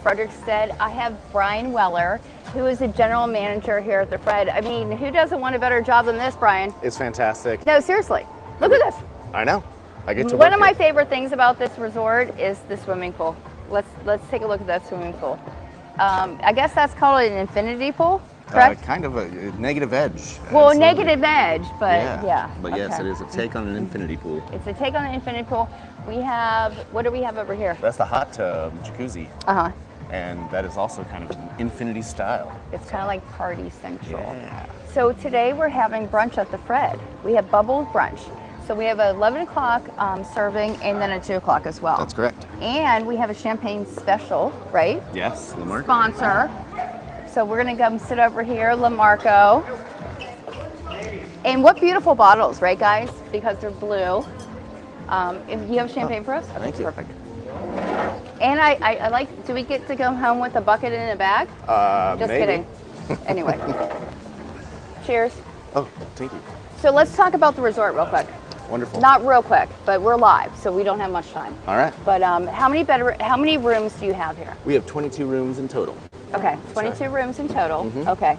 Frederickstead. I have Brian Weller, who is the general manager here at the Fred. I mean, who doesn't want a better job than this, Brian? It's fantastic. No, seriously. Look at this. I know. I get to One work of my here. favorite things about this resort is the swimming pool. Let's take a look at that swimming pool. I guess that's called an infinity pool, correct? Kind of a negative edge. Well, Absolutely. negative edge, but yeah. But yes, okay. it is a take on an infinity pool. It's a take on the infinity pool. We have, what do we have over here? That's the hot tub jacuzzi. Uh-huh. And that is also kind of an infinity style. It's kind of like party central. Yeah. So today we're having brunch at the Fred. We have bubble brunch. So we have a 11 o'clock serving and then a 2 o'clock as well. That's correct. And we have a champagne special, right? Yes, Lamarco. Sponsor. So we're gonna come sit over here, Lamarco. And what beautiful bottles, right guys? Because they're blue. If you have champagne for us? Okay, Thank you. Perfect. And I like, do we get to come home with a bucket and a bag? Just maybe. kidding. Anyway. Cheers. Oh, thank you. So let's talk about the resort real quick. Wonderful. Not real quick, but we're live, so we don't have much time. All right. But how many rooms do you have here? We have 22 rooms in total. Okay, 22 rooms in total. Mm-hmm. Okay.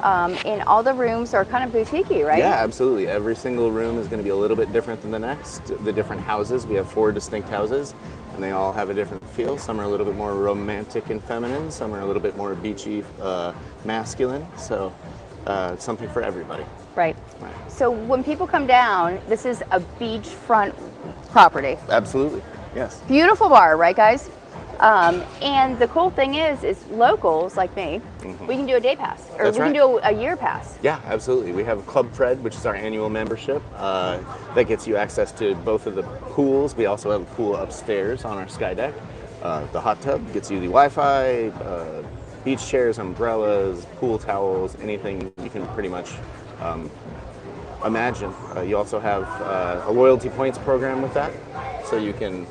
And all the rooms are kind of boutique-y, right? Yeah, absolutely. Every single room is going to be a little bit different than the next. The different houses, we have 4 distinct houses, and they all have a different feel. Some are a little bit more romantic and feminine. Some are a little bit more beachy, masculine. So something for everybody. Right. So when people come down, this is a beachfront property. Absolutely. Yes. Beautiful bar, right, guys? And the cool thing is locals like me, we can do a day pass, or That's we can do a year pass. Yeah, absolutely. We have Club Fred, which is our annual membership. That gets you access to both of the pools. We also have a pool upstairs on our sky deck. The hot tub gets you the Wi-Fi, beach chairs, umbrellas, pool towels, anything you can pretty much imagine. You also have a loyalty points program with that, so you can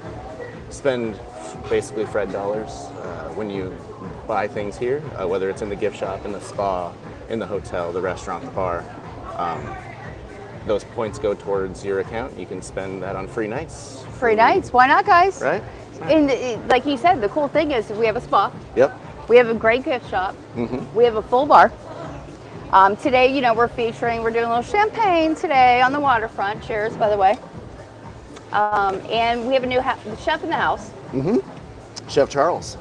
spend basically Fred dollars when you buy things here, whether it's in the gift shop, in the spa, in the hotel, the restaurant, the bar. Those points go towards your account. You can spend that on free nights. Free nights, why not, guys? Right? And like you said, the cool thing is we have a spa. Yep. We have a great gift shop. We have a full bar. Today, you know, we're doing a little champagne today on the waterfront. Cheers, by the way. And we have a new chef in the house. Chef Charles.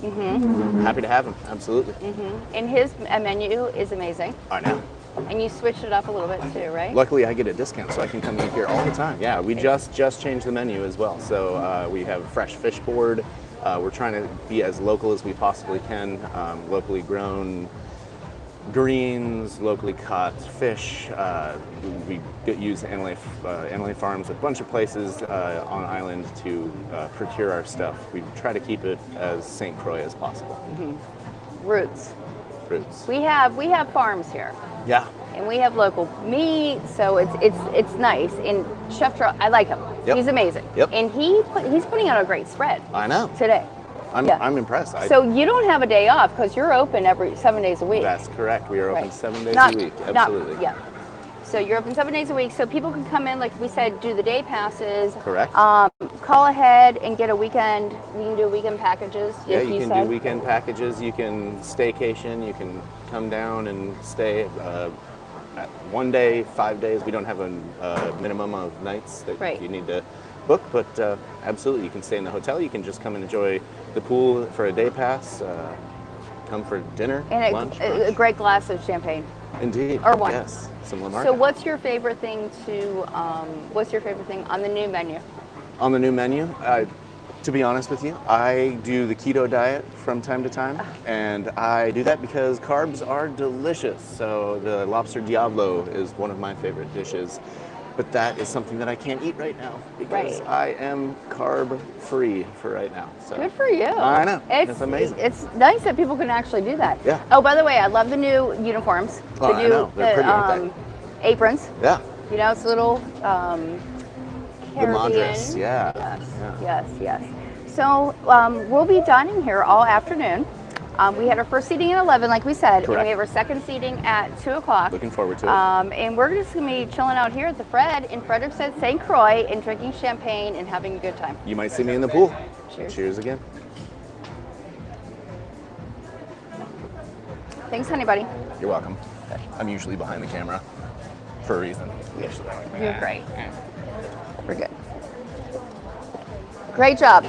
Happy to have him. Absolutely. And his menu is amazing. I know. And you switched it up a little bit too, right? Luckily, I get a discount, so I can come in here all the time. Yeah, we just changed the menu as well. So we have fresh fish board. We're trying to be as local as we possibly can. Locally grown greens, locally caught fish. We use Anlay Farms, a bunch of places on island to procure our stuff. We try to keep it as St. Croix as possible. Roots. Fruits. We have farms here. Yeah. And we have local meat, so it's nice. And Chef Charles, I like him. Yep. He's amazing. Yep. And he's putting out a great spread. I know. Today. I'm impressed. So you don't have a day off because you're open every 7 days a week. That's correct. We are open Right. 7 days a week. Absolutely. Yeah. So you're open 7 days a week, so people can come in, like we said, do the day passes. Correct. Call ahead and get a weekend. We can do weekend packages. Yeah, if you can said. do weekend packages. You can staycation. You can come down and stay 1 day, 5 days. We don't have a minimum of nights that you need to book, but absolutely, you can stay in the hotel. You can just come and enjoy the pool for a day pass. Come for dinner, and lunch, a great glass of champagne. Indeed. Or wine. Yes. Some Lamarca. So what's your favorite thing on the new menu? On the new menu, to be honest with you, I do the keto diet from time to time, and I do that because carbs are delicious. So the lobster diablo is one of my favorite dishes, but that is something that I can't eat right now because I am carb free for right now. So good for you. I know. It's amazing. It's nice that people can actually do that. Yeah. Oh, by the way, I love the new uniforms. Oh, I know. They're pretty, aren't aprons. Yeah. You know, it's a little The Madras, yeah. Yes. So we'll be dining here all afternoon. We had our first seating at 11, like we said, Correct. and we have our second seating at 2 o'clock. Looking forward to it. And we're just going to be chilling out here at the Fred in Frederickstead, St. Croix, and drinking champagne and having a good time. You might see me in the pool. Cheers. Cheers again. Thanks, honey buddy. You're welcome. I'm usually behind the camera for a reason. You're great. We're good. Great job.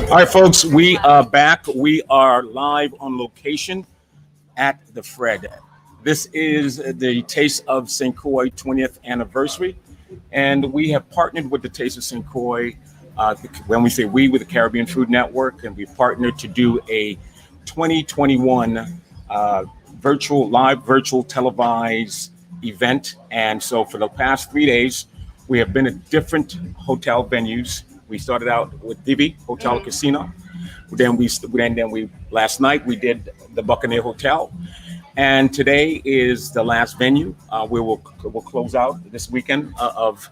All right, folks, we are back. We are live on location at the Fred. This is the Taste of St. Croix 20th anniversary, and we have partnered with the Taste of St. Croix. When we say we, with the Caribbean Food Network, and we've partnered to do a 2021 virtual televised event. And so for the past 3 days, we have been at different hotel venues. We started out with Divi Hotel Casino. Then we last night we did the Buccaneer Hotel, and today is the last venue. We'll close out this weekend of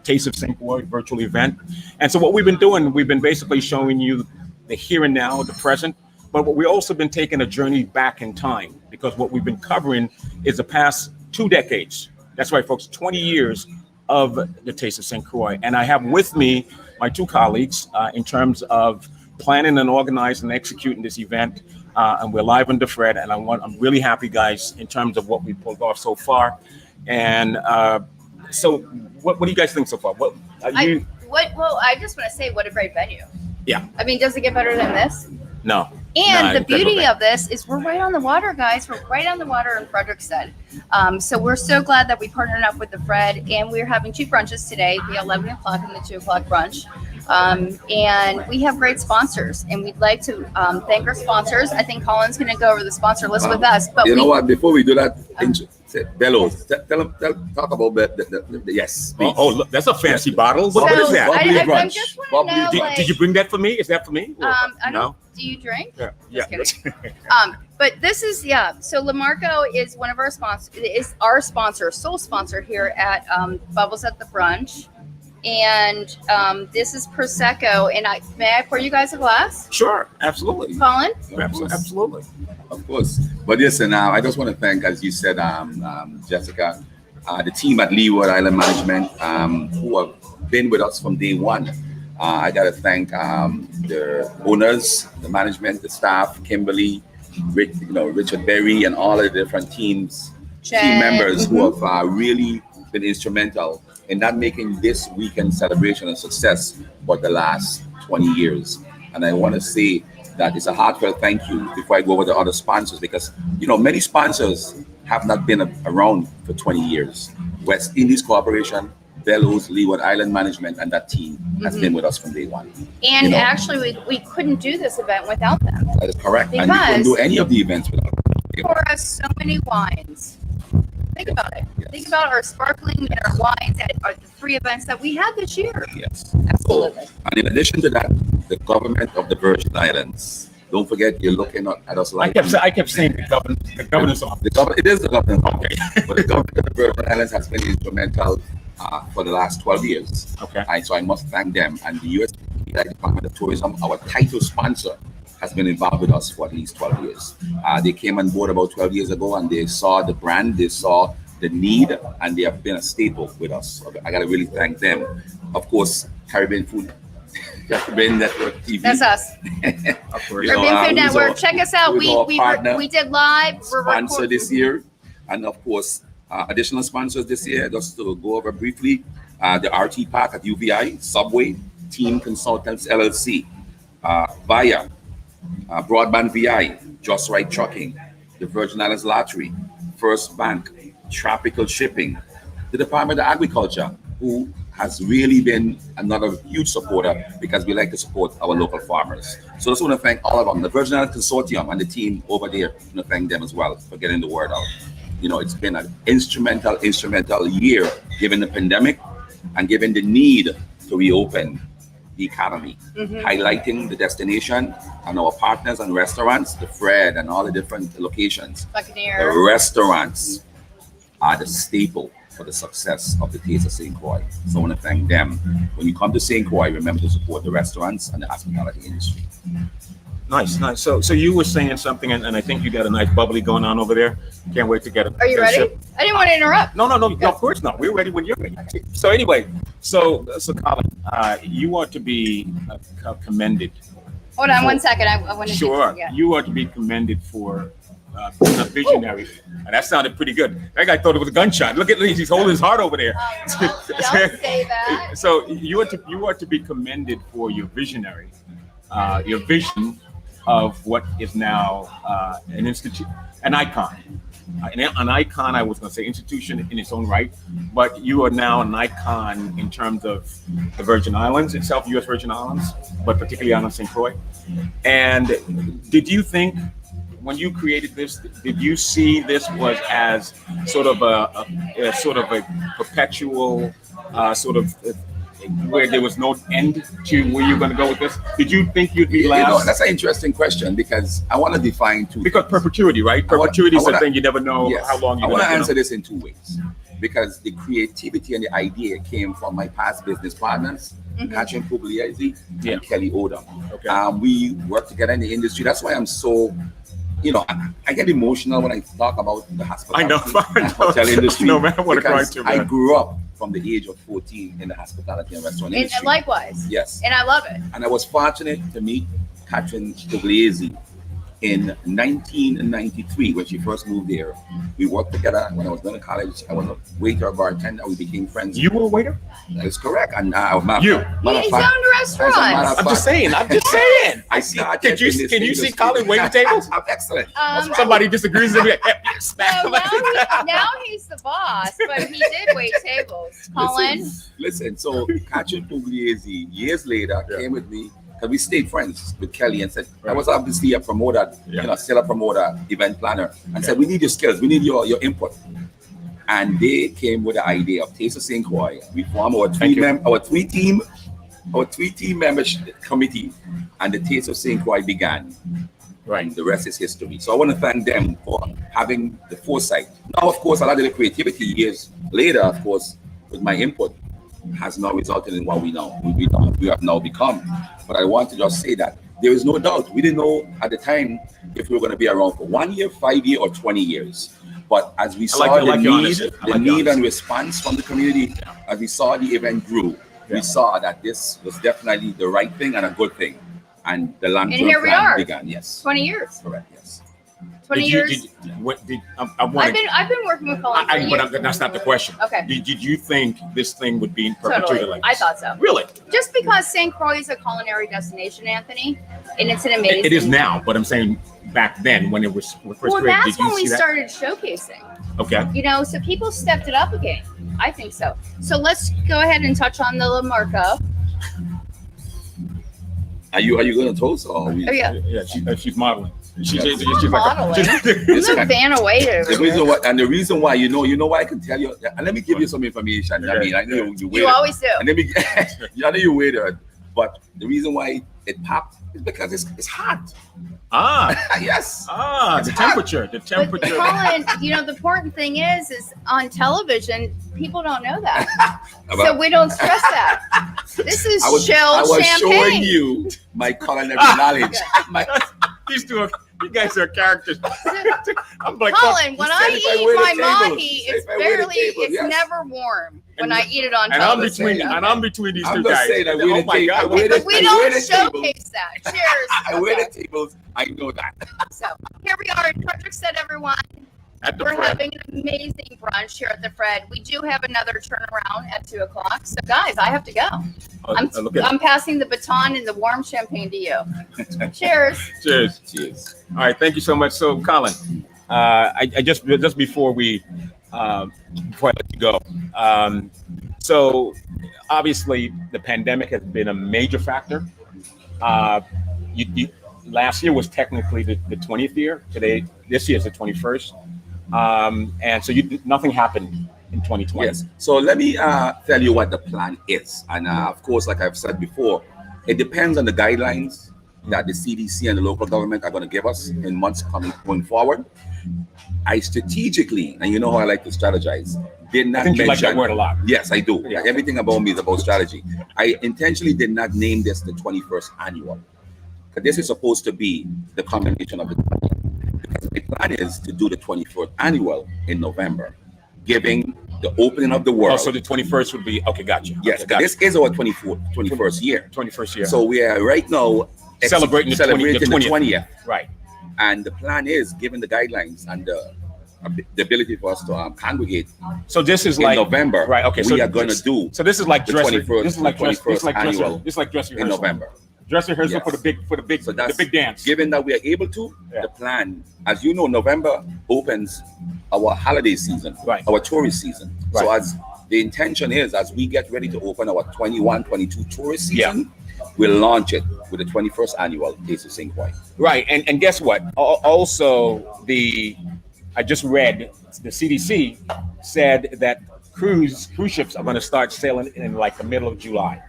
Taste of St. Croix virtual event. And so what we've been doing, we've been basically showing you the here and now, the present, but what we've also been taking a journey back in time, because what we've been covering is the past 2 decades. That's right, folks, 20 years of the Taste of St. Croix. And I have with me my 2 colleagues in terms of planning and organizing and executing this event. And we're live on the Fred, and I'm really happy, guys, in terms of what we pulled off so far. And so what do you guys think so far? Well, I just want to say, what a great venue. Yeah. I mean, does it get better than this? No. And the beauty of this is we're right on the water, guys. We're right on the water in Frederiksted. So we're so glad that we partnered up with the Fred, and we're having 2 brunches today, the 11 o'clock and the 2 o'clock brunch. And we have great sponsors, and we'd like to thank our sponsors. I think Colin's going to go over the sponsor list with us. But you know what? Before we do that, Bellows. Talk about the yes. Oh, look, that's a fancy bottle. What is that? I just want to know, Did you bring that for me? Is that for me? I don't. No? Do you drink? Yeah. But this is So LaMarco is one of our sponsors. Is our sponsor, sole sponsor here at Bubbles at the Brunch. And this is Prosecco. And may I pour you guys a glass? Sure, absolutely. Colin? Absolutely. Of course. But listen, I just want to thank, as you said, Jessica, the team at Leeward Island Management, who have been with us from day one. I got to thank the owners, the management, the staff, Kimberly, Richard Berry, and all of the different team members who have really been instrumental in not making this weekend celebration a success for the last 20 years. And I want to say that it's a heartfelt thank you before I go over the other sponsors, because many sponsors have not been around for 20 years. West Indies Corporation, Bellows, Leeward Island Management, and that team has been with us from day one. And actually, we couldn't do this event without them. That is correct. Because and we couldn't do any of the events without them. Pour us so many wines. Think about it. Yes. Think about our sparkling and our wines at the 3 events that we had this year. Yes. Absolutely. And in addition to that, the government of the Virgin Islands. Don't forget, you're looking at us like I kept saying the governor's office. it is the government, okay, but the government of the Virgin Islands has been instrumental for the last 12 years. Okay. So I must thank them, and the U.S. Department of Tourism, our title sponsor, has been involved with us for at least 12 years. They came on board about 12 years ago, and they saw the brand, they saw the need, and they have been a staple with us. I got to really thank them. Of course, Caribbean Food. Caribbean Network TV. That's us. Of course. Caribbean Food Network. Check us out. We did live. Sponsor this year, and of course, additional sponsors this year. Just to go over briefly, the RT Park at UVI, Subway, Team Consultants LLC, Via, Broadband VI, Just Right Trucking, the Virgin Islands Lottery, First Bank, Tropical Shipping, the Department of Agriculture, who has really been another huge supporter because we like to support our local farmers. So I just want to thank all of them, the Virgin Islands Consortium and the team over there. I want to thank them as well for getting the word out. You know, it's been an instrumental year, given the pandemic and given the need to reopen the economy, highlighting the destination and our partners and restaurants, the Fred and all the different locations. Buccaneer. The restaurants are the staple for the success of the Taste of St. Croix. So I want to thank them. When you come to St. Croix, remember to support the restaurants and the hospitality industry. Nice. So you were saying something, and I think you got a nice bubbly going on over there. Can't wait to get it. Are you ready? I didn't want to interrupt. No, of course not. We're ready when you're ready. So anyway, so Colin, you are to be commended. Hold on 1 second. I want to. Sure. You are to be commended for being a visionary. And that sounded pretty good. That guy thought it was a gunshot. Look at he's holding his heart over there. Don't say that. So you are to be commended for your visionary, your vision of what is now an institute, an icon. An icon, I was going to say institution in its own right, but you are now an icon in terms of the Virgin Islands itself, U.S. Virgin Islands, but particularly on St. Croix. And did you think, when you created this, did you see this was as sort of a perpetual where there was no end to where you're going to go with this? Did you think you'd be last? You know, that's an interesting question because I want to define two. Because perpetuity, right? Perpetuity is a thing you never know how long you're going to. I want to answer this in two ways because the creativity and the idea came from my past business partners, Catherine Pugliese and Kelly Odom. Okay. We work together in the industry. That's why I'm so. You know, I get emotional when I talk about the hospitality and hotel industry. No, man, I want to cry too, man. I grew up from the age of 14 in the hospitality and restaurant industry. And likewise. Yes. And I love it. And I was fortunate to meet Catherine Pugliese in 1993 when she first moved there. We worked together when I was going to college. I was a waiter, bartender. We became friends. You were a waiter? That is correct. And He's owned restaurants. I'm just saying. I started. Can you see Colin waiting tables? Excellent. Somebody disagrees with me. So now he's the boss, but he did wait tables. Colin. Listen. So Catherine Pugliese years later came with me. Because we stayed friends with Kelly and said, I was obviously a promoter, still a promoter, event planner, and said, we need your skills, we need your input. And they came with the idea of Taste of St. Croix. We formed our three-team membership committee, and the Taste of St. Croix began. Right. And the rest is history. So I want to thank them for having the foresight. Now, of course, a lot of the creativity years later, of course, with my input, has now resulted in what we have now become. But I want to just say that there is no doubt. We didn't know at the time if we were going to be around for 1 year, 5 years, or 20 years. But as we saw the need and response from the community, as we saw the event grew, we saw that this was definitely the right thing and a good thing. And the long-term plan began. Yes. 20 years. Correct. Yes. 20 years. I've been working with Colin for years. But that's not the question. Okay. Did you think this thing would be in perpetuity like this? I thought so. Really? Just because St. Croix is a culinary destination, Anthony, and it's an amazing. It is now, but I'm saying back then when it was first created. Well, that's when we started showcasing. Okay. You know, so people stepped it up again. I think so. So let's go ahead and touch on the La Marca. Are you going to toast or? Yeah, she's modeling. She's modeling. Like Vanna waiter. The reason why, you know why I can tell you, and let me give you some information. I mean, I know you waited. You always do. And I know you waited, but the reason why it popped? It's because it's hot. Ah, Yes. the temperature, the But temperature. Colin, the important thing is on television, people don't know that. So Well, we don't stress that. This is I was chilled champagne. showing you my culinary knowledge. These two, you guys are characters. I'm like, Colin, when I said if I eat wear the my tables. mahi, Said it's if I wear the barely, tables, it's yes. never warm when And- I eat it on and I'm television. between, and I'm between these I'm two just guys. saying, I wear Oh the my tape- I God! wear the- But we I don't wear the showcase that. Cheers. I wear Okay. the tables. I know that. So here we are in Frederickstead, everyone. At the We're Fred. having an amazing brunch here at the Fred. We do have another turnaround at 2:00. So guys, I have to go. Look at I'm passing the baton and the warm champagne to you. Cheers. cheers. Cheers. All right, thank you so much. So, Colin, I just before I let you go, so obviously the pandemic has been a major factor. You last year was technically the 20th year. This year is the 21st, and so nothing happened in 2020. Yes. So let me tell you what the plan is. And of course, like I've said before, it depends on the guidelines that the CDC and the local government are going to give us in months going forward. I strategically, and you know how I like to strategize, did not I think you like mention. that word a lot. Yes, I do. Yeah. Everything about me is about strategy. I intentionally did not name this the 21st annual. Because this is supposed to be the combination of the 20th. Because my plan is to do the 24th annual in November, giving the opening of the world. Oh, so the 21st would be okay. Gotcha. Yes, okay, gotcha. this is our 21st year. 21st year. So we are right now Celebrating the 20th. 20th. Right. And the plan is, given the guidelines and the ability for us to congregate So this is in like November, right? Okay, we are going to do So this is like the dress. 21st This is like dress. This is like dress. annual This is like dress in rehearsal. November. Dress rehearsal Yes. for the So big dance. Given that we are able to, Yeah. the plan, as you know, November opens our holiday season, Right. our tourist season. So Right. as the intention is, as we get ready to open our 21-22 tourist Yeah. season, we'll launch it with the 21st annual Taste of St. Croix. Right, and guess what? Also, I just read the CDC said that cruise ships are going to start sailing in like the middle of July.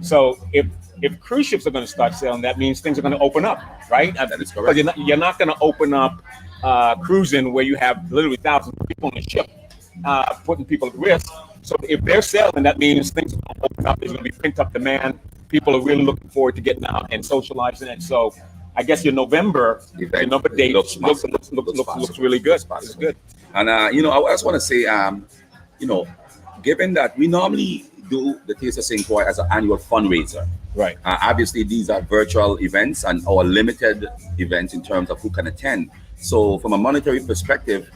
So if cruise ships are going to start sailing, that means things are going to open up, right? That is correct. Because you're not going to open up cruising where you have literally thousands of people on the ship, putting people at risk. So if they're sailing, that means things are going to open up. There's going to be pent up demand. People are really looking forward to getting out and socializing. And so I guess your November date looks really good. It's good. And I just want to say, given that we normally do the Taste of St. Croix as an annual fundraiser, Right. obviously these are virtual events and our limited events in terms of who can attend. So from a monetary perspective,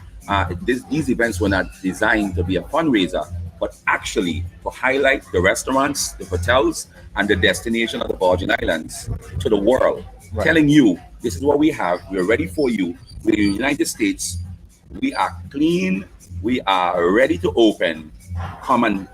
these events were not designed to be a fundraiser, but actually to highlight the restaurants, the hotels, and the destination of the Virgin Islands to the world, Right. telling you this is what we have. We're ready for you. We're in the United States. We are clean. We are ready to open. Come and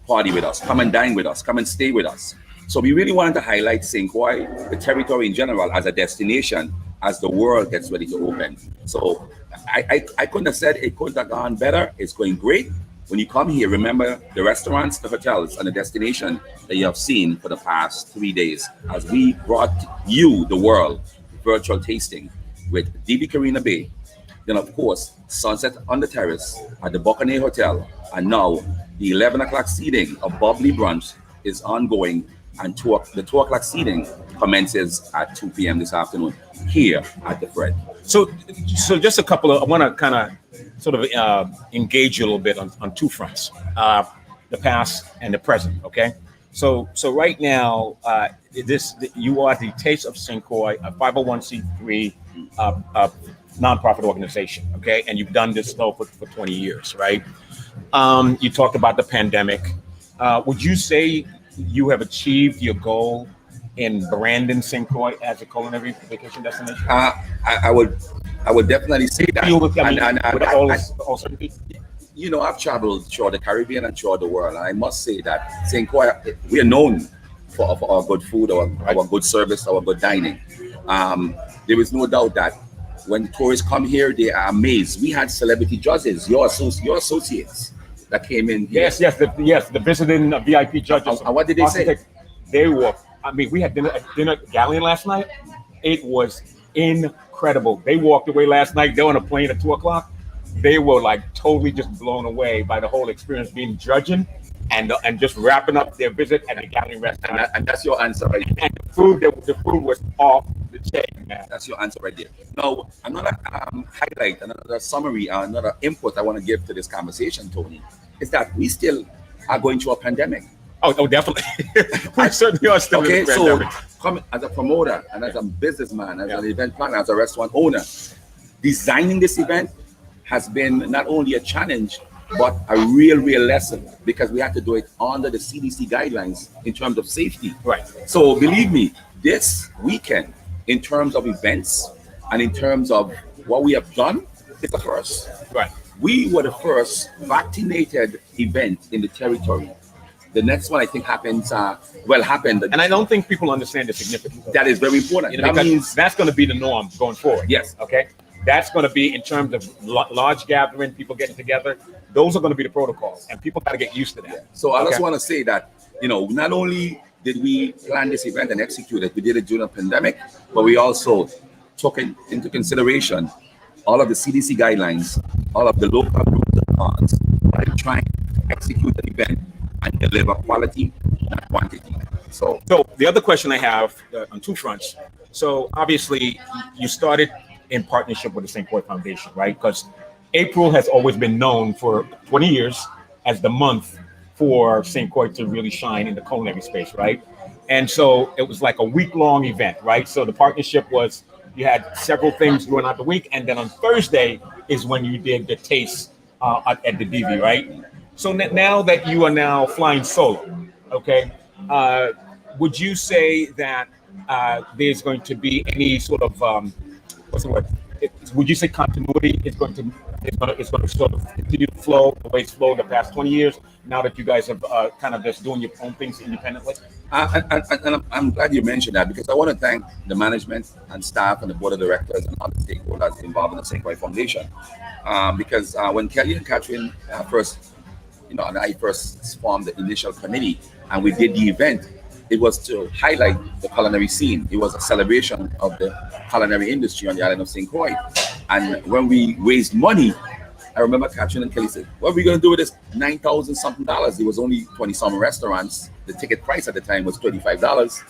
party with us. Come and dine with us. Come and stay with us. So we really wanted to highlight St. Croix, the territory in general, as a destination as the world gets ready to open. So I couldn't have said it couldn't have gone better. It's going great. When you come here, remember the restaurants, the hotels, and the destination that you have seen for the past 3 days as we brought you, the world, virtual tasting with DB Carina Bay. Then, of course, sunset on the terrace at the Buccaneer Hotel. And now the 11 o'clock seating of Bubbly Brunch is ongoing, and the 2 o'clock seating commences at 2 p.m. this afternoon here at the Fred. So just a couple of, I want to kind of sort of engage you a little bit on two fronts, the past and the present. Okay. So right now, you are the Taste of St. Croix, a 501c3 nonprofit organization. Okay. And you've done this though for 20 years, right? You talked about the pandemic. Would you say you have achieved your goal in branding St. Croix as a culinary vacation destination? I would definitely say that. All certainty? I've traveled throughout the Caribbean and throughout the world, and I must say that St. Croix, we are known for our good food, our good service, our good dining. There is no doubt that when tourists come here, they are amazed. We had celebrity judges, your associates that came in here. Yes, the visiting VIP judges. And what did they say? They were I mean, we had dinner at Galleon last night. It was incredible. They walked away last night. They're on a plane at 2 o'clock. They were like totally just blown away by the whole experience, being judging and just wrapping up their visit at the Galleon restaurant. And that's your answer right there. And the food was off the chain, man. That's your answer right there. Now, another highlight, another summary, another input I want to give to this conversation, Tony, is that we still are going through a pandemic. Oh, definitely. We certainly are still in the pandemic. Come as a promoter and as a businessman, as an event planner, as a restaurant owner, designing this event has been not only a challenge, but a real lesson, because we had to do it under the CDC guidelines in terms of safety. Right. So believe me, this weekend, in terms of events and in terms of what we have done, it's the first. Right. We were the first vaccinated event in the territory. The next one I think happened. And I don't think people understand the significance of that is very important. You know, that means that's going to be the norm going forward. Yes. Okay. That's going to be in terms of large gathering, people getting together. Those are going to be the protocols, and people got to get used to that. So I just want to say that, you know, not only did we plan this event and execute it, we did it during a pandemic, but we also took it into consideration all of the CDC guidelines, all of the local rules and laws, while trying to execute the event and deliver quality and quantity. So the other question I have on two fronts. So obviously, you started in partnership with the St. Croix Foundation, right? Because April has always been known for 20 years as the month for St. Croix to really shine in the culinary space, right? And so it was like a week-long event, right? So the partnership was, you had several things going out the week, and then on Thursday is when you did the taste at the DV, right? So now that you are now flying solo, okay, would you say that there's going to be any sort of what's the word? Would you say continuity is going to sort of continue to flow the way it's flowed the past 20 years? Now that you guys have kind of just doing your own things independently. And I'm glad you mentioned that, because I want to thank the management and staff and the board of directors and other stakeholders involved in the St. Croix Foundation, because when Kelly and Catherine first, and I first formed the initial committee and we did the event, it was to highlight the culinary scene. It was a celebration of the culinary industry on the island of St. Croix. And when we raised money, I remember Catherine and Kelly said, what are we going to do with this $9,000 something? There was only 20 some restaurants. The ticket price at the time was $35.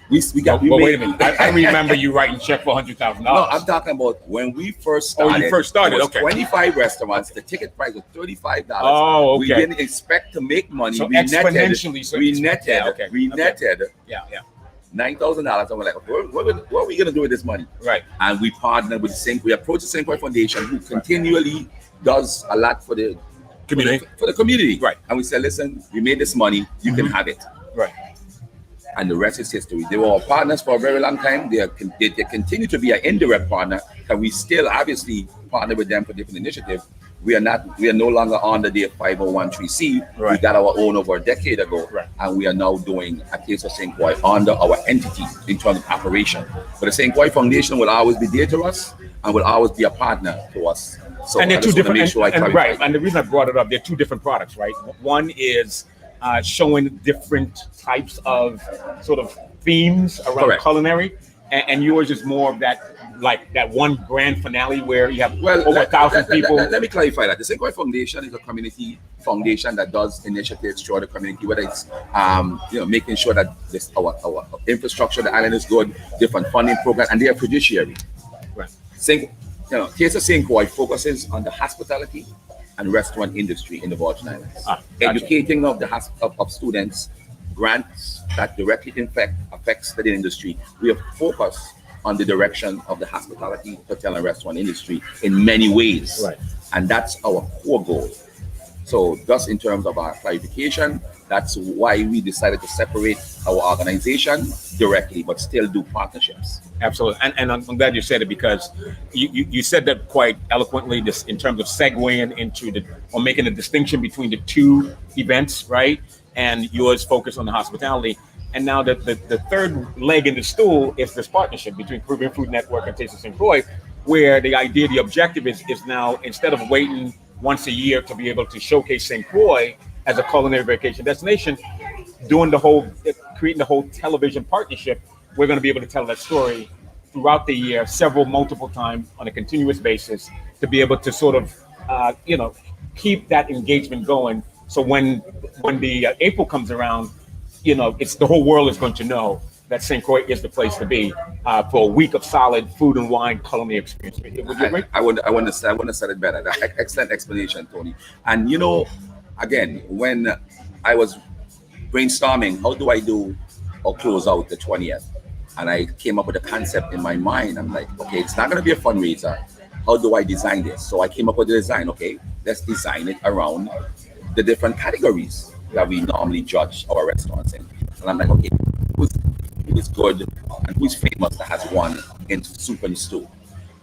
Wait a minute. I remember you writing check for $100,000. No, I'm talking about when we first started. Oh, you first started, okay. 25 restaurants. The ticket price was $35. Oh, okay. We didn't expect to make money. So we exponentially. We netted $9,000. And we're like, what are we going to do with this money? Right. And we partnered with we approached the St. Croix Foundation, who continually does a lot for the community. Right. And we said, listen, we made this money. You can have it. Right. And the rest is history. They were our partners for a very long time. They continue to be an indirect partner, and we still obviously partner with them for different initiatives. We are no longer under the 501(c)(3). Right. We got our own over a decade ago, right. And we are now doing a Taste of St. Croix under our entity in terms of operation. But the St. Croix Foundation will always be there to us and will always be a partner to us. So and they're two different, right. And the reason I brought it up, they're two different products, right? One is showing different types of sort of themes around Correct. Culinary, and yours is more of that, like that one grand finale where you have over 1,000 people. Let me clarify that. The St. Croix Foundation is a community foundation that does initiatives throughout the community, whether it's making sure that our infrastructure, the island is good, different funding programs, and they are fiduciary. Right. Taste of St. Croix focuses on the hospitality and restaurant industry in the Virgin Islands, gotcha. Educating of students, grants that directly affects the industry. We have focused on the direction of the hospitality, hotel, and restaurant industry in many ways, right. And that's our core goal. So, just in terms of our clarification, that's why we decided to separate our organization directly, but still do partnerships. Absolutely, and I'm glad you said it, because you said that quite eloquently, just in terms of segueing into or making a distinction between the two events, right? And yours focus on the hospitality. And now the third leg in the stool is this partnership between Caribbean Food Network and Taste of St. Croix, where the objective is now, instead of waiting once a year to be able to showcase St. Croix as a culinary vacation destination, doing the whole creating the whole television partnership, we're going to be able to tell that story throughout the year, multiple times on a continuous basis, to be able to sort of, keep that engagement going. So when the April comes around, it's the whole world is going to know that St. Croix is the place to be for a week of solid food and wine culinary experience. Would you agree? I want to say it better. Excellent explanation, Tony. And again, when I was brainstorming, how do I do or close out the 20th? And I came up with a concept in my mind. I'm like, okay, it's not going to be a fundraiser. How do I design this? So I came up with the design. Okay, let's design it around the different categories that we normally judge our restaurants in. And I'm like, okay, who is good and who's famous that has won in soup and stew?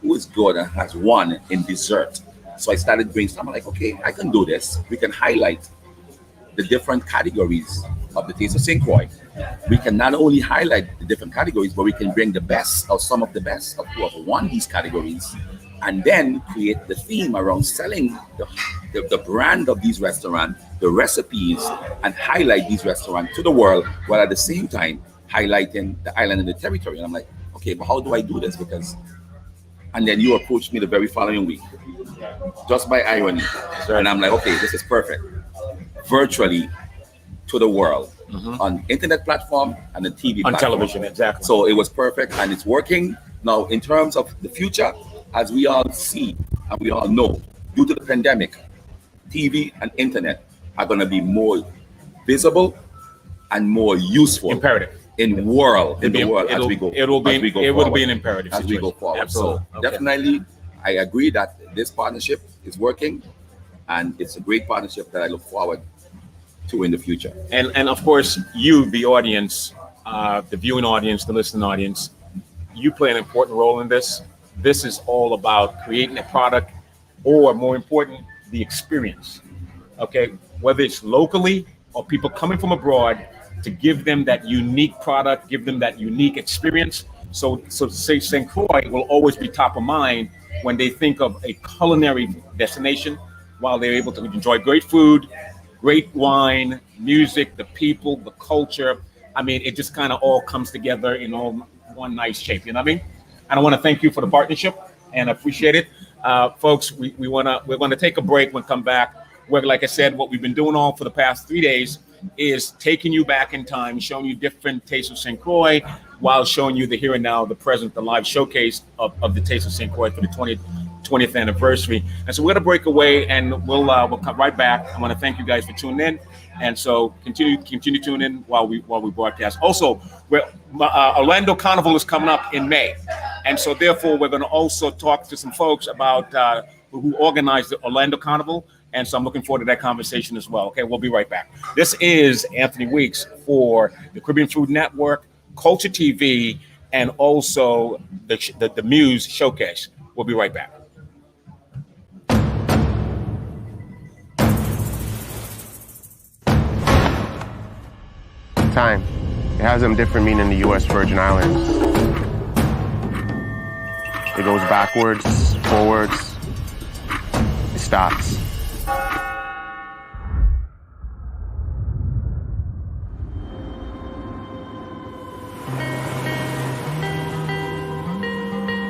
Who is good and has won in dessert? So I started brainstorming. I'm like, okay, I can do this. We can highlight the different categories of the Taste of St. Croix. We can not only highlight the different categories, but we can bring the best or some of the best of who have won these categories, and then create the theme around selling the brand of these restaurants, the recipes, and highlight these restaurants to the world, while at the same time highlighting the island and the territory. And I'm like, okay, but how do I do this? And then you approached me the very following week, just by irony. And I'm like, okay, this is perfect. Virtually to the world, on internet platform and the TV on platform. television, exactly. So it was perfect, and it's working. Now, in terms of the future, as we all see and we all know, due to the pandemic, TV and internet are going to be more visible and more useful. Imperative. In the world as we go will be an imperative as we go forward. Absolutely. So definitely, I agree that this partnership is working, and it's a great partnership that I look forward to in the future. And of course, you, the audience, the viewing audience, the listening audience, you play an important role in this. This is all about creating a product, or more important, the experience. Okay, whether it's locally or people coming from abroad, to give them that unique product, give them that unique experience. So St. Croix will always be top of mind when they think of a culinary destination, while they're able to enjoy great food, great wine, music, the people, the culture. I mean, it just kind of all comes together in all one nice shape. You know what I mean? And I want to thank you for the partnership and appreciate it, folks. We're gonna take a break. When we come back, where, like I said, what we've been doing all for the past 3 days is taking you back in time, showing you different tastes of St. Croix, while showing you the here and now, the present, the live showcase of the Taste of St. Croix for the 20th anniversary. And so we're gonna break away, and we'll come right back. I want to thank you guys for tuning in, and so continue tuning in while we broadcast. Also, Orlando Carnival is coming up in May, and so therefore we're going to also talk to some folks about who organized the Orlando Carnival, and so I'm looking forward to that conversation as well. Okay, we'll be right back. This is Anthony Weeks for the Caribbean Food Network, Culture TV, and also the Muse Showcase. We'll be right back. Time. It has a different meaning in the U.S. Virgin Islands. It goes backwards, forwards, it stops.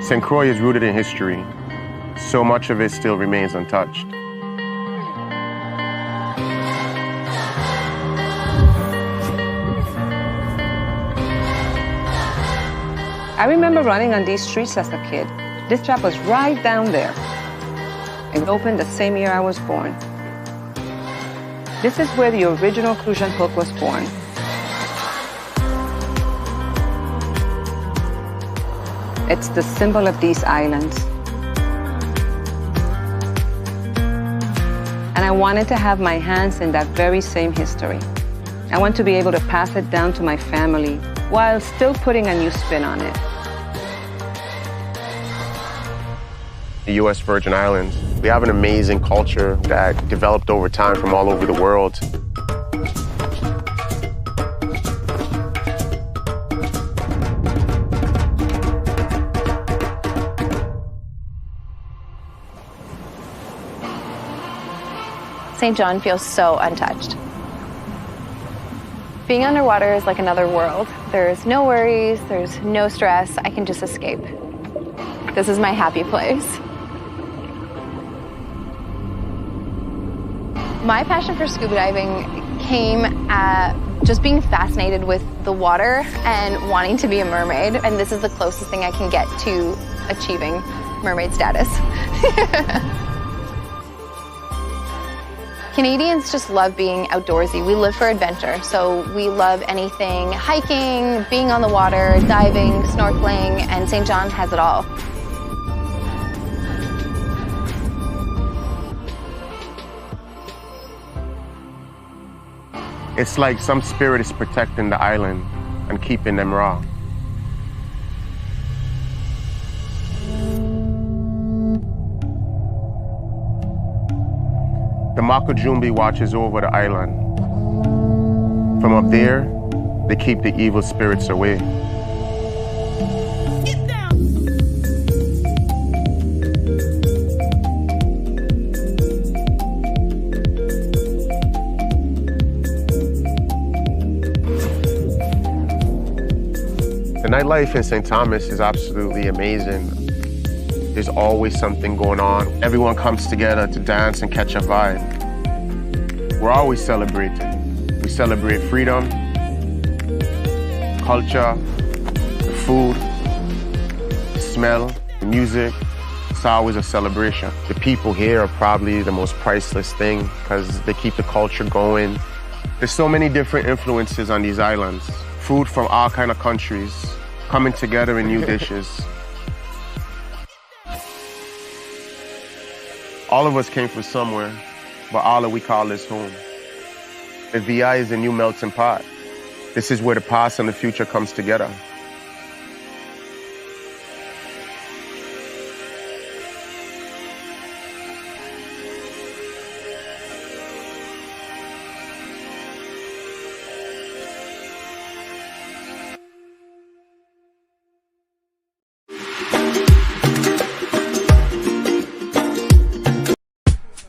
St. Croix is rooted in history. So much of it still remains untouched. I remember running on these streets as a kid. This shop was right down there. It opened the same year I was born. This is where the original Crucian hook was born. It's the symbol of these islands. And I wanted to have my hands in that very same history. I want to be able to pass it down to my family while still putting a new spin on it. The U.S. Virgin Islands, we have an amazing culture that developed over time from all over the world. St. John feels so untouched. Being underwater is like another world. There's no worries, there's no stress. I can just escape. This is my happy place. My passion for scuba diving came at just being fascinated with the water and wanting to be a mermaid. And this is the closest thing I can get to achieving mermaid status. Canadians just love being outdoorsy. We live for adventure, so we love anything hiking, being on the water, diving, snorkeling, and St. John has it all. It's like some spirit is protecting the island and keeping them raw. The Makujumbi watches over the island. From up there, they keep the evil spirits away. The nightlife in St. Thomas is absolutely amazing. There's always something going on. Everyone comes together to dance and catch a vibe. We're always celebrating. We celebrate freedom, culture, the food, the smell, the music. It's always a celebration. The people here are probably the most priceless thing because they keep the culture going. There's so many different influences on these islands. Food from all kinds of countries coming together in new dishes. All of us came from somewhere, but all of we call this home. The VI is a new melting pot. This is where the past and the future comes together.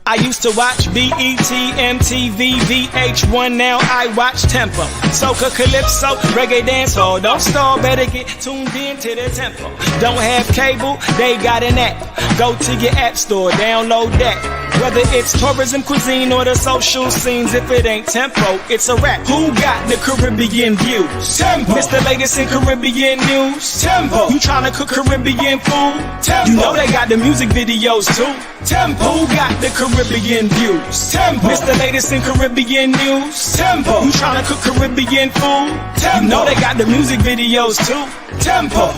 I used to watch BET, MTV, VH1, now I watch Tempo. Soca, Calypso, Reggae Dancehall. Don't stall, better get tuned in to the tempo. Don't have cable, they got an app. Go to your app store, download that. Whether it's tourism, cuisine, or the social scenes, if it ain't Tempo, it's a rap. Who got the Caribbean views? Tempo. Mr. Latest in Caribbean news? Tempo. You tryna cook Caribbean food? Tempo. You know they got the music videos too. Tempo. Who got the Caribbean views? Tempo. Mr. Latest in Caribbean news? Tempo. You tryna cook Caribbean food? Tempo. You know they got the music videos too. Tempo.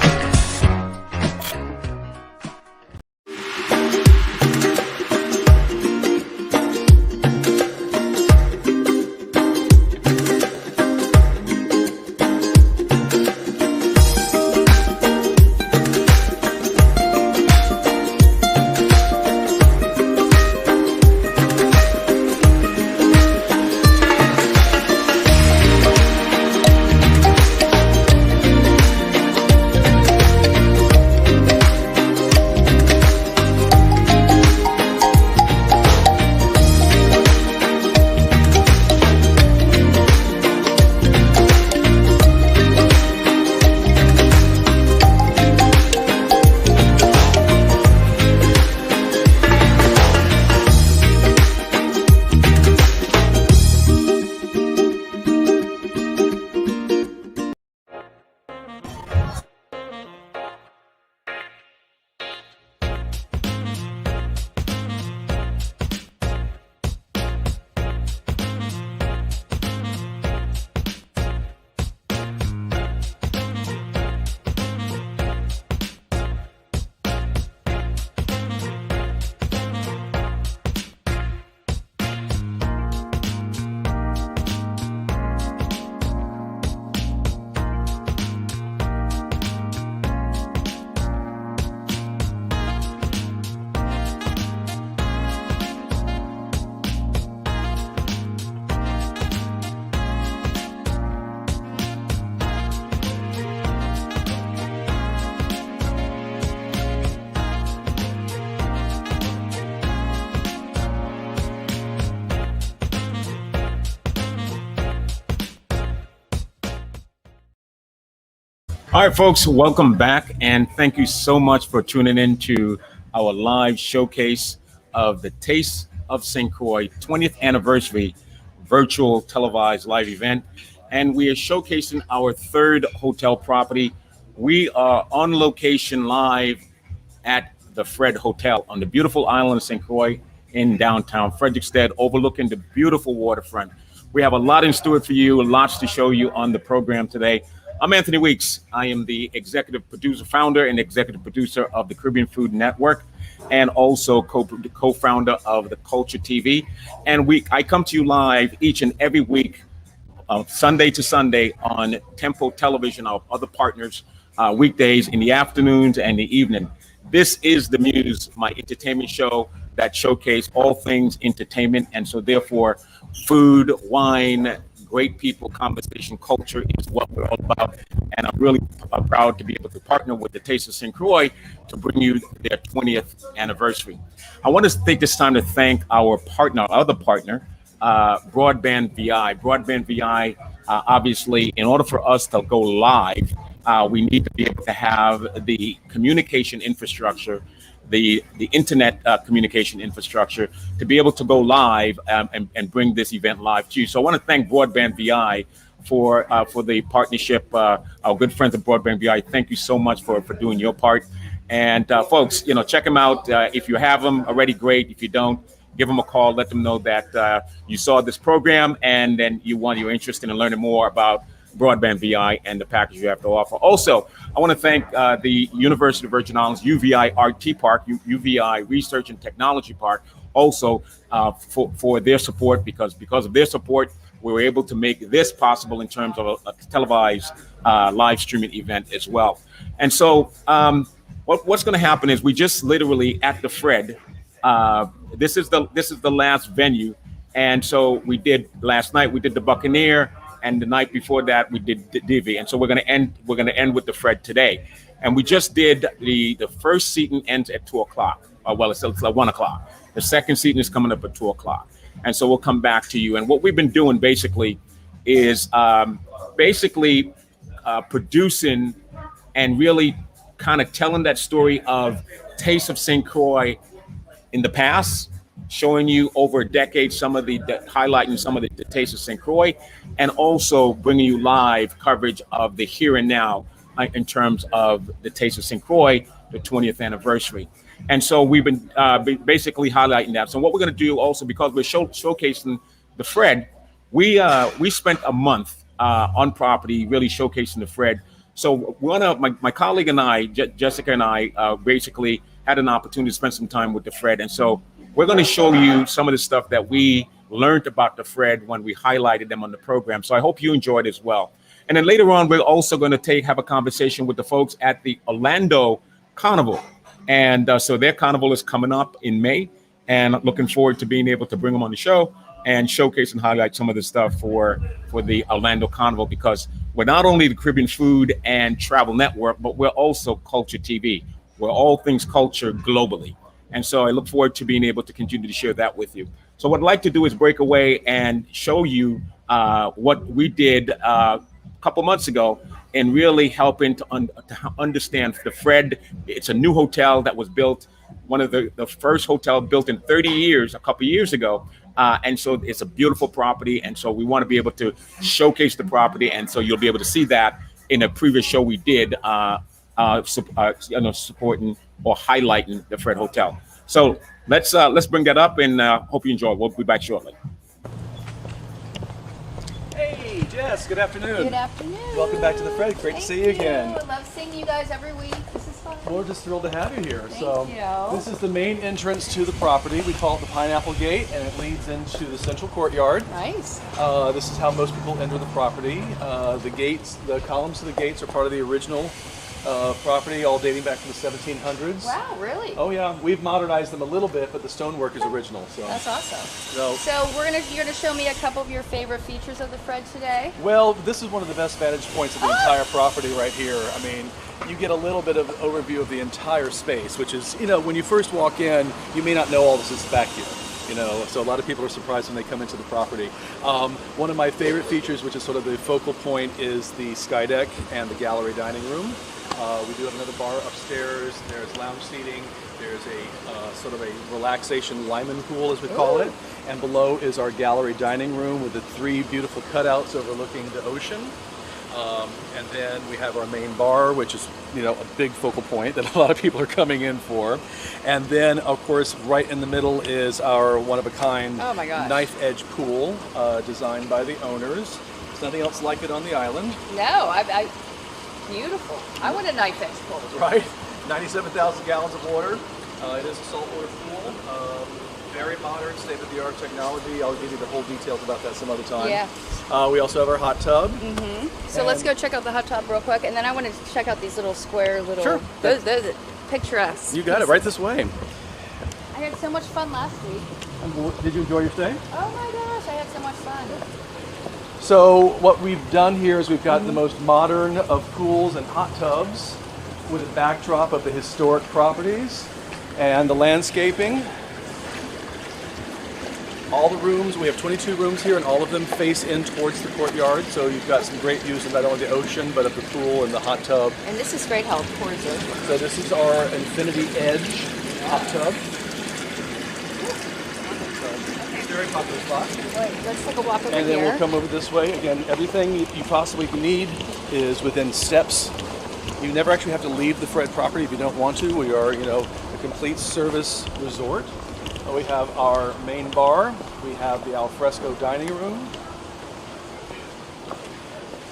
All right, folks, welcome back, and thank you so much for tuning in to our live showcase of the Taste of St. Croix 20th anniversary virtual televised live event. And we are showcasing our third hotel property. We are on location live at the Fred Hotel on the beautiful island of St. Croix in downtown Frederickstead, overlooking the beautiful waterfront. We have a lot in store for you, lots to show you on the program today. I'm Anthony Weeks. I am the executive producer, founder, and executive producer of the Caribbean Food Network, and also co-founder of the Culture TV. And I come to you live each and every week, Sunday to Sunday, on Tempo Television, our other partners, weekdays in the afternoons and the evening. This is the Muse, my entertainment show that showcase all things entertainment, and so therefore, food, wine, great people, conversation, culture is what we're all about. And I'm really proud to be able to partner with the Taste of St. Croix to bring you their 20th anniversary. I want to take this time to thank our other partner, Broadband VI. Broadband VI, obviously, in order for us to go live, we need to be able to have the communication infrastructure, the internet communication infrastructure to be able to go live and bring this event live to you. So I want to thank Broadband VI for the partnership. Our good friends at Broadband VI, thank you so much for doing your part. And folks, check them out. If you have them already, great. If you don't, give them a call. Let them know that you saw this program and then you're interested in learning more about Broadband VI and the package you have to offer. Also, I want to thank the University of Virgin Islands UVI RT Park, UVI Research and Technology Park, also for their support, because of their support, we were able to make this possible in terms of a televised live streaming event as well. And so what's going to happen is we just literally at the Fred, this is the last venue. And so last night we did the Buccaneer, and the night before that we did Divi, and so we're going to end with the Fred today. And we just did the first seating ends at 2:00. Well, it's like 1:00. The second seating is coming up at 2:00, and so we'll come back to you. And what we've been doing basically is producing and really kind of telling that story of Taste of St. Croix in the past, showing you over a decade highlighting some of the Taste of St. Croix, and also bringing you live coverage of the here and now in terms of the Taste of St. Croix, the 20th anniversary. And so we've been basically highlighting that. So what we're going to do also, because we're showcasing the Fred, we spent a month on property really showcasing the Fred. So my colleague and I, Jessica and I, basically had an opportunity to spend some time with the Fred. And so we're going to show you some of the stuff that we learned about the Fred when we highlighted them on the program. So I hope you enjoyed as well. And then later on, we're also going to have a conversation with the folks at the Orlando Carnival. And so their carnival is coming up in May, and I'm looking forward to being able to bring them on the show and showcase and highlight some of the stuff for the Orlando Carnival, because we're not only the Caribbean Food and Travel Network, but we're also Culture TV. We're all things culture globally. And so I look forward to being able to continue to share that with you. So what I'd like to do is break away and show you what we did a couple months ago in really helping to understand the Fred. It's a new hotel that was built, one of the first hotel built in 30 years, a couple years ago. And so it's a beautiful property. And so we want to be able to showcase the property. And so you'll be able to see that in a previous show we did supporting or highlighting the Fred Hotel. So let's bring that up, and hope you enjoy. We'll be back shortly. Hey, Jess. Good afternoon. Good afternoon. Welcome back to the Fred. Great to see you again. I love seeing you guys every week. This is fun. We're just thrilled to have you here. Thank you. This is the main entrance to the property. We call it the Pineapple Gate, and it leads into the central courtyard. Nice. This is how most people enter the property. The columns of the gates are part of the original property, all dating back to the 1700s. Wow, really? Oh yeah, we've modernized them a little bit, but the stonework is original. So that's awesome. So you're gonna show me a couple of your favorite features of the Fred today. Well, this is one of the best vantage points of the entire property right here. I mean, you get a little bit of overview of the entire space, which is, when you first walk in, you may not know all this is back here. You know, so a lot of people are surprised when they come into the property. One of my favorite features, which is sort of the focal point, is the sky deck and the gallery dining room. We do have another bar upstairs. There's lounge seating. There's a sort of a relaxation Lyman pool, as we call it. And below is our gallery dining room with the 3 beautiful cutouts overlooking the ocean. And then we have our main bar, which is, you know, a big focal point that a lot of people are coming in for. And then, of course, right in the middle is our one-of-a-kind knife edge pool designed by the owners. There's nothing else like it on the island. No, beautiful. I want a knife edge pool. Right? 97,000 gallons of water. It is a saltwater pool. Very modern, state-of-the-art technology. I'll give you the whole details about that some other time. Yeah. We also have our hot tub. So let's go check out the hot tub real quick, and then I want to check out these little square little. Sure. Those are picturesque. You got it, right this way. I had so much fun last week. Did you enjoy your stay? Oh my gosh, I had so much fun. So what we've done here is we've got the most modern of pools and hot tubs with a backdrop of the historic properties and the landscaping. All the rooms, we have 22 rooms here, and all of them face in towards the courtyard. So you've got some great views of not only the ocean, but of the pool and the hot tub. And this is great how it pours in. So this is our Infinity Edge hot tub. Very popular spot. All right, let's take a walk over here. And then we'll come over this way. Again, everything you possibly need is within steps. You never actually have to leave the Fred property if you don't want to. We are, you know, a complete service resort. We have our main bar. We have the alfresco dining room.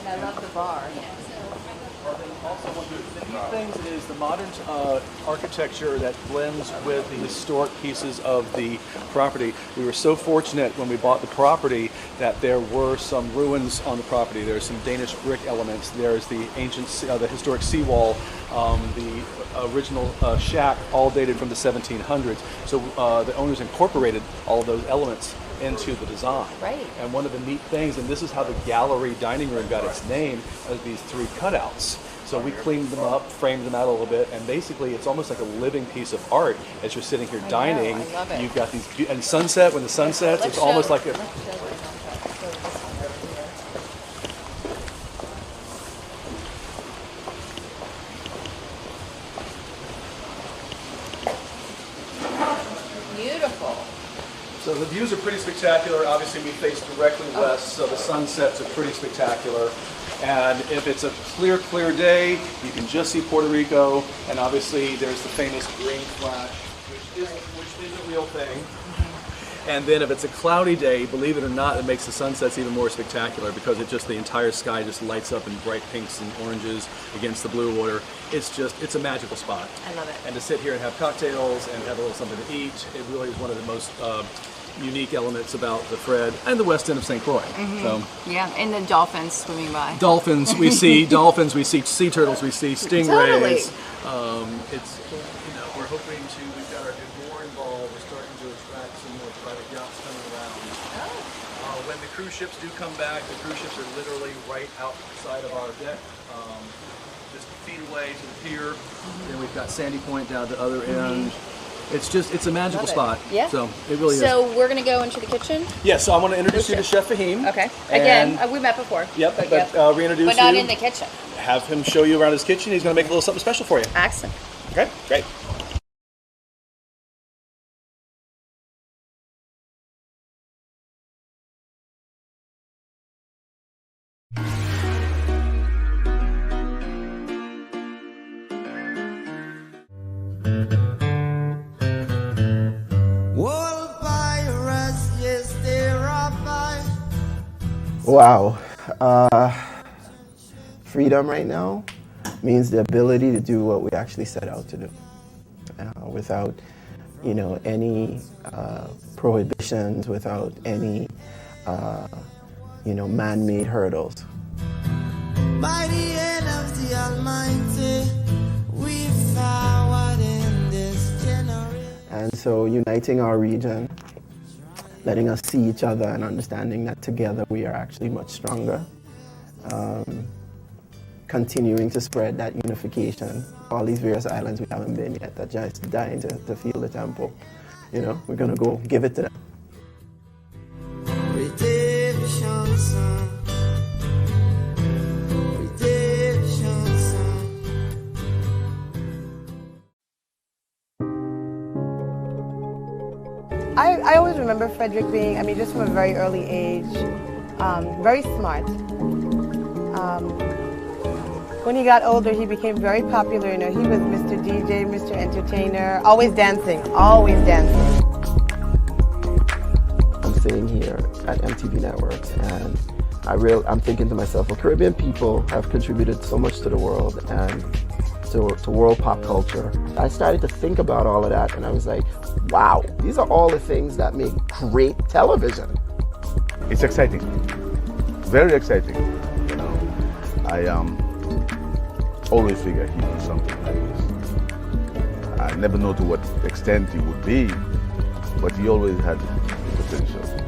And I love the bar. Also, one of the neat things is the modern architecture that blends with the historic pieces of the property. We were so fortunate when we bought the property that there were some ruins on the property. There's some Danish brick elements. There's the ancient, the historic seawall, the original shack, all dated from the 1700s. So the owners incorporated all of those elements into the design. Right. And one of the neat things, and this is how the gallery dining room got its name, is these 3 cutouts. So we cleaned them up, framed them out a little bit, and basically it's almost like a living piece of art as you're sitting here dining. I love it. You've got these, and sunset, when the sun sets, it's almost like a... Beautiful. So the views are pretty spectacular. Obviously we face directly west, so the sunsets are pretty spectacular. And if it's a clear, clear day, you can just see Puerto Rico. And obviously there's the famous green flash, which is a real thing. And then if it's a cloudy day, believe it or not, it makes the sunsets even more spectacular because it just, the entire sky just lights up in bright pinks and oranges against the blue water. It's a magical spot. I love it. And to sit here and have cocktails and have a little something to eat, it really is one of the most unique elements about the Fred and the west end of St. Croix. So Yeah, and the dolphins swimming by. dolphins, we see dolphins, we see sea turtles, we see stingrays. Totally. It's, you know, we're hoping to, we've got our more involved, we're starting to attract some more private yachts coming around. When the cruise ships do come back, the cruise ships are literally right outside of our deck, just feet away to the pier. And we've got Sandy Point down the other end. It's just, it's a magical spot. Yeah. So it really is. So we're going to go into the kitchen? Yeah, so I want to introduce you to Chef Fahim. Okay. Again, we met before. Yep, but reintroduce you. But not in the kitchen. Have him show you around his kitchen. He's going to make a little something special for you. Excellent. Okay, great. Wow. Freedom right now means the ability to do what we actually set out to do without, you know, any prohibitions, without any, you know, man-made hurdles. By the end of the Almighty, we forward in this generation. And so uniting our region, letting us see each other and understanding that together we are actually much stronger. Continuing to spread that unification. All these various islands we haven't been yet that just dying to feel the tempo. You know, we're gonna go give it to them. remember Frederick being, just from a very early age, very smart. When he got older, he became very popular. He was Mr. DJ, Mr. Entertainer, always dancing, always dancing. I'm sitting here at MTV Networks, and I'm thinking to myself, well, Caribbean people have contributed so much to the world and to world pop culture. I started to think about all of that, and I was like, wow, these are all the things that make great television. It's exciting, very exciting. I always figure he'd do something like this. I never know to what extent he would be, but he always had the potential to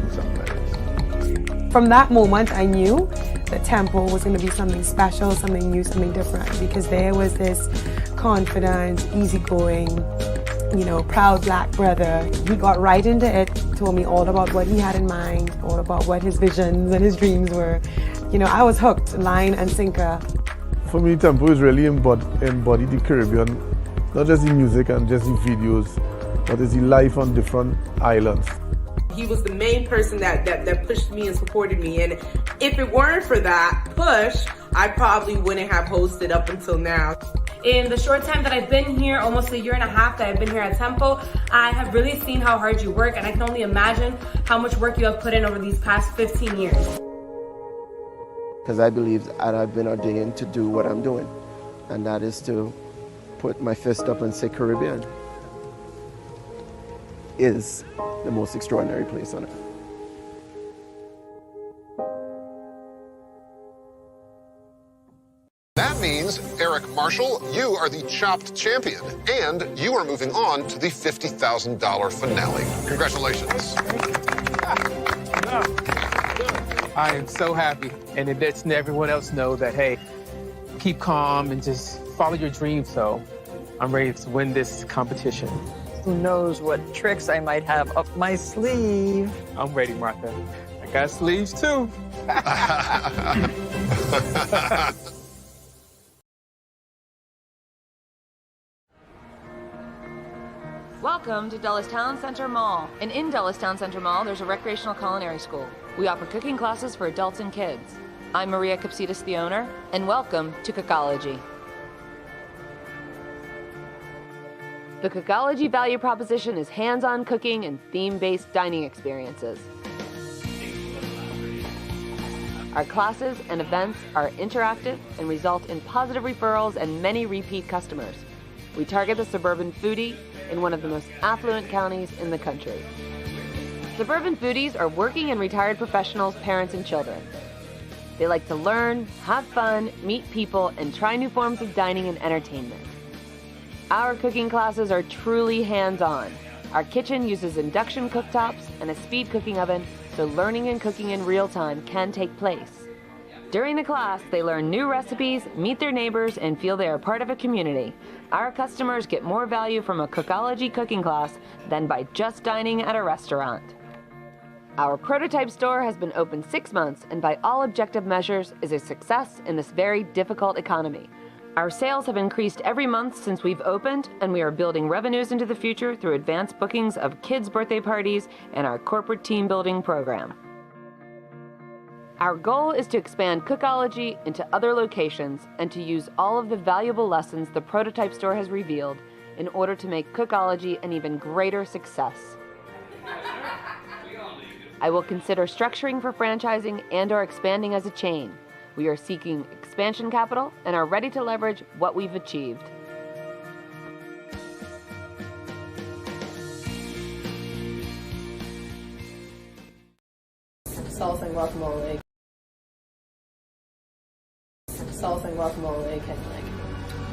do something like this. From that moment, I knew that Temple was going to be something special, something new, something different, because there was this confident, easygoing, proud black brother. He got right into it, told me all about what he had in mind, all about what his visions and his dreams were. I was hooked, line and sinker. For me, Temple is really embodied the Caribbean, not just the music and just the videos, but it's the life on different islands. He was the main person that pushed me and supported me, and if it weren't for that push, I probably wouldn't have hosted up until now. In the short time that I've been here, almost a year and a half that I've been here at Tempo, I have really seen how hard you work, and I can only imagine how much work you have put in over these past 15 years. Because I believe that I've been ordained to do what I'm doing, and that is to put my fist up and say Caribbean is the most extraordinary place on earth. That means, Eric Marshall, you are the Chopped champion, and you are moving on to the $50,000 finale. Congratulations. I am so happy, and it lets everyone else know that, hey, keep calm and just follow your dreams. So I'm ready to win this competition. Who knows what tricks I might have up my sleeve. I'm ready, Martha. I got sleeves too. Welcome to Dulles Town Center Mall. And in Dulles Town Center Mall, there's a recreational culinary school. We offer cooking classes for adults and kids. I'm Maria Capsitas, the owner, and welcome to Cookology. The Cookology value proposition is hands-on cooking and theme-based dining experiences. Our classes and events are interactive and result in positive referrals and many repeat customers. We target the suburban foodie in one of the most affluent counties in the country. Suburban foodies are working and retired professionals, parents, and children. They like to learn, have fun, meet people, and try new forms of dining and entertainment. Our cooking classes are truly hands-on. Our kitchen uses induction cooktops and a speed cooking oven, so learning and cooking in real time can take place. During the class, they learn new recipes, meet their neighbors, and feel they are part of a community. Our customers get more value from a Cookology cooking class than by just dining at a restaurant. Our prototype store has been open 6 months and by all objective measures is a success in this very difficult economy. Our sales have increased every month since we've opened, and we are building revenues into the future through advanced bookings of kids' birthday parties and our corporate team building program. Our goal is to expand Cookology into other locations and to use all of the valuable lessons the prototype store has revealed in order to make Cookology an even greater success. I will consider structuring for franchising and/or expanding as a chain. We are seeking expansion capital and are ready to leverage what we've achieved. Salsa and guacamole. Salsa and guacamole can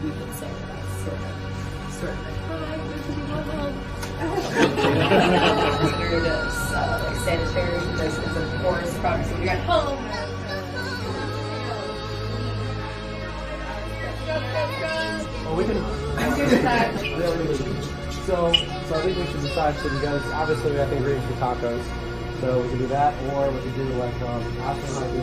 we can say sort of considered as sanitary because it's a porous product, so we got home. Well, we can decide. So I think we should decide. So you guys, obviously, I think we're going to do tacos. So we can do that, or we could do like Austin might do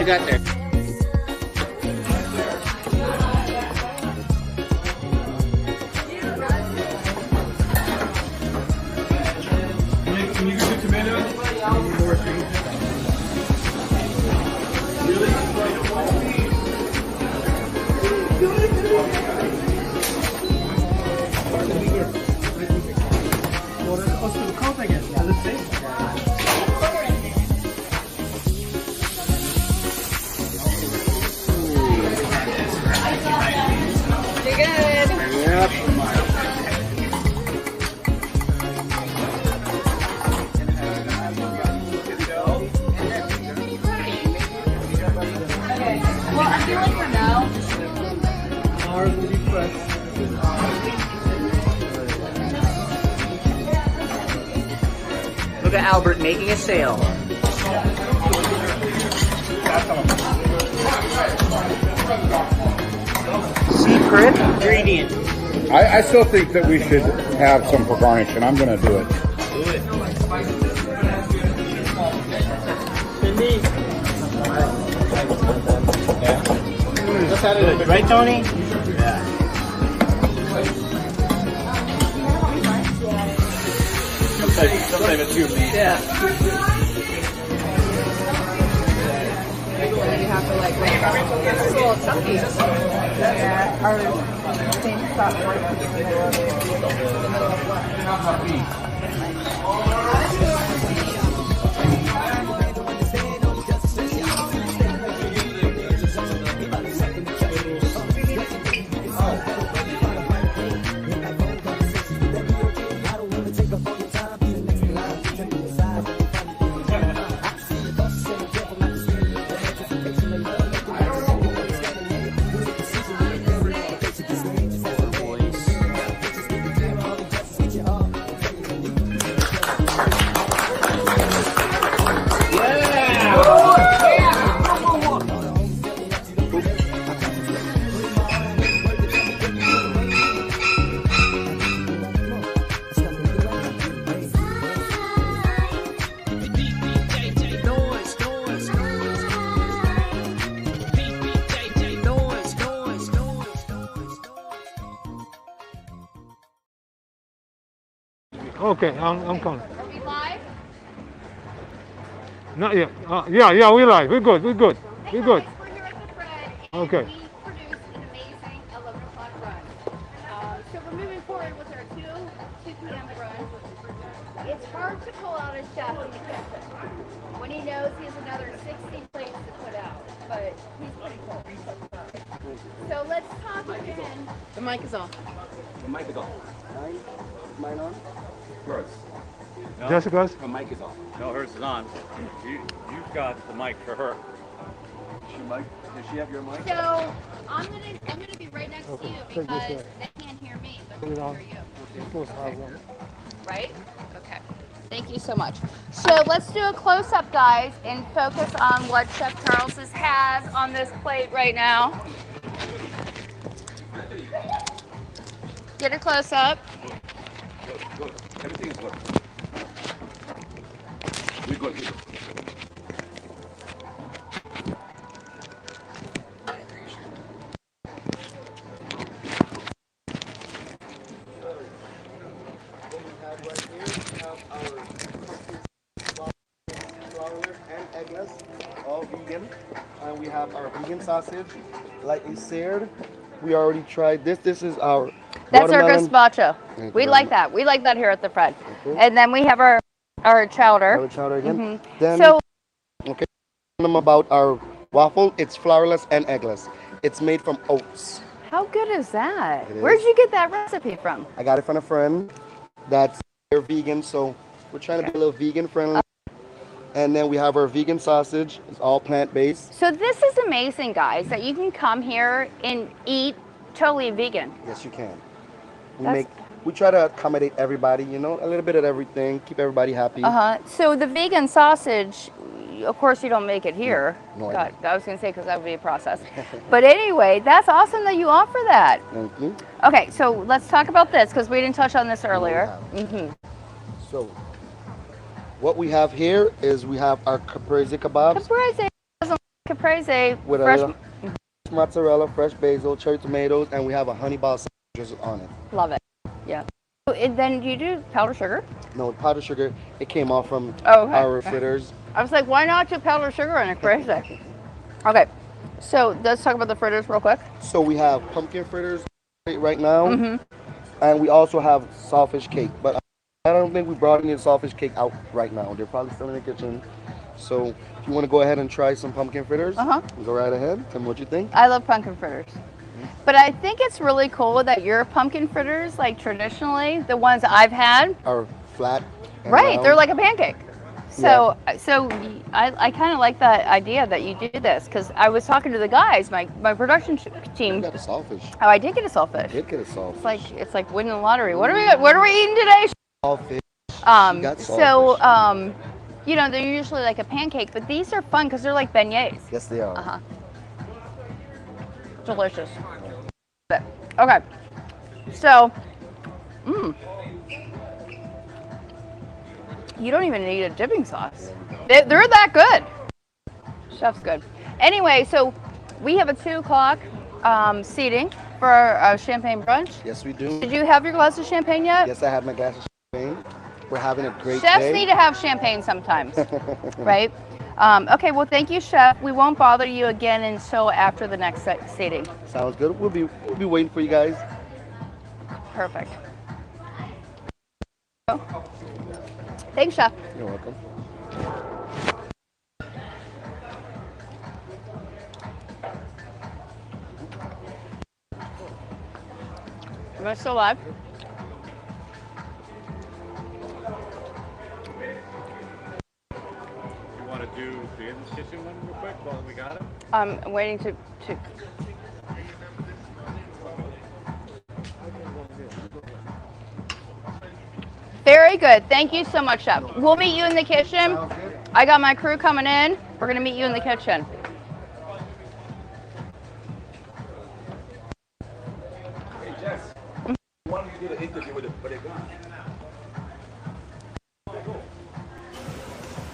got there? Can you do tomato? You're good. Okay. Well, I feel like for now. Ours will be fresh. Look at Albert making a sale. Secret ingredient. I still think that we should have some for garnish, and I'm going to do it. Do it. Just add a little bit. Right, Tony? Yeah. Sometimes it's you, me. Yeah. And then you have to like wait. It's a little chunky. Yeah, our same spot. Okay, I'm coming. Are we live? Not yet. Yeah, we're live. We're good. We're good. We're good. We're here at the Fred, and Okay. we produced an amazing 11 o'clock run. So we're moving forward with our 2 p.m. run. It's hard to pull out a chef in the kitchen when he knows he has another 60 plates to put out, but he's pretty cool. So let's talk again. The mic is on. The mic is on. Mine on? Yours. No, Jessica's? Her mic is on. No, hers is on. You've got the mic for her. Does she have your mic? So I'm gonna be right next to you because they can't hear me, but they can hear you. Right? Okay. Thank you so much. So let's do a close-up, guys, and focus on what Chef Charles has on this plate right now. Get a close-up. Good. Everything is good. We're good. And eggless, all vegan. And we have our vegan sausage, lightly seared. We already tried this. This is our That's our watermelon. gazpacho. Thank We you like very that. We like that here at the Fred. Okay. And then we have our chowder. Our chowder again. Mhm. Then, So okay, them about our waffle. It's flourless and eggless. It's made from oats. how good is that? It Where'd is. you get that recipe from? I got it from a friend that's they're vegan, so we're trying to be a little vegan friendly. And then we have our vegan sausage. It's all plant-based. So this is amazing, guys, that you can come here and eat totally vegan. Yes, you can. That's- We try to accommodate everybody, you know, a little bit of everything, keep everybody happy. So the vegan sausage, of course, you don't make it here. No, I God, I was going to say because that would be a process. But anyway, that's awesome that you offer that. Thank you. Okay, so let's talk about this because we didn't touch on this earlier. So, what we have here is we have our caprese kebabs. Caprese doesn't caprese, with fresh. a mozzarella, fresh basil, cherry tomatoes, and we have a honey balsamic on it. Love it. Yeah. And then do you do powdered sugar? No, powdered sugar, it came off from Okay. our fritters. I was like, why not do powdered sugar in a caprese? Okay. So let's talk about the fritters real quick. So we have pumpkin fritters right now, Mhm. and we also have saltfish cake. But I don't think we brought any saltfish cake out right now. They're probably still in the kitchen. So if you want to go ahead and try some pumpkin fritters, go right ahead. Tell me what you think. I love pumpkin fritters. But I think it's really cool that your pumpkin fritters, like traditionally, the ones I've had, Are flat. and right, round. they're like a pancake. So I kind of like that idea that you do this, because I was talking to the guys, my production team. You got a saltfish. Oh, I did get a saltfish. I did get a saltfish. It's like winning the lottery. What are we eating today? Saltfish. got So you know, they're usually like a pancake, but these are fun because they're like beignets. Yes, they are. Uh-huh. Delicious. Okay. So, you don't even need a dipping sauce. They're that good. Chef's good. Anyway, so we have a 2 o'clock seating for our champagne brunch. Yes, we do. Did you have your glass of champagne yet? Yes, I had my glass of champagne. We're having a great Chefs day. need to have champagne sometimes, right? Okay, well, thank you, Chef. We won't bother you again until after the next seating. Sounds good. We'll be waiting for you guys. Perfect. Thanks, Chef. You're welcome. Am I still live? You want to do the in the kitchen one real quick while we got it? I'm waiting to. Very good. Thank you so much, Chef. We'll meet you in the kitchen. I got my crew coming in. We're going to meet you in the kitchen. Hey, Jess. Why don't you do the interview with it gone?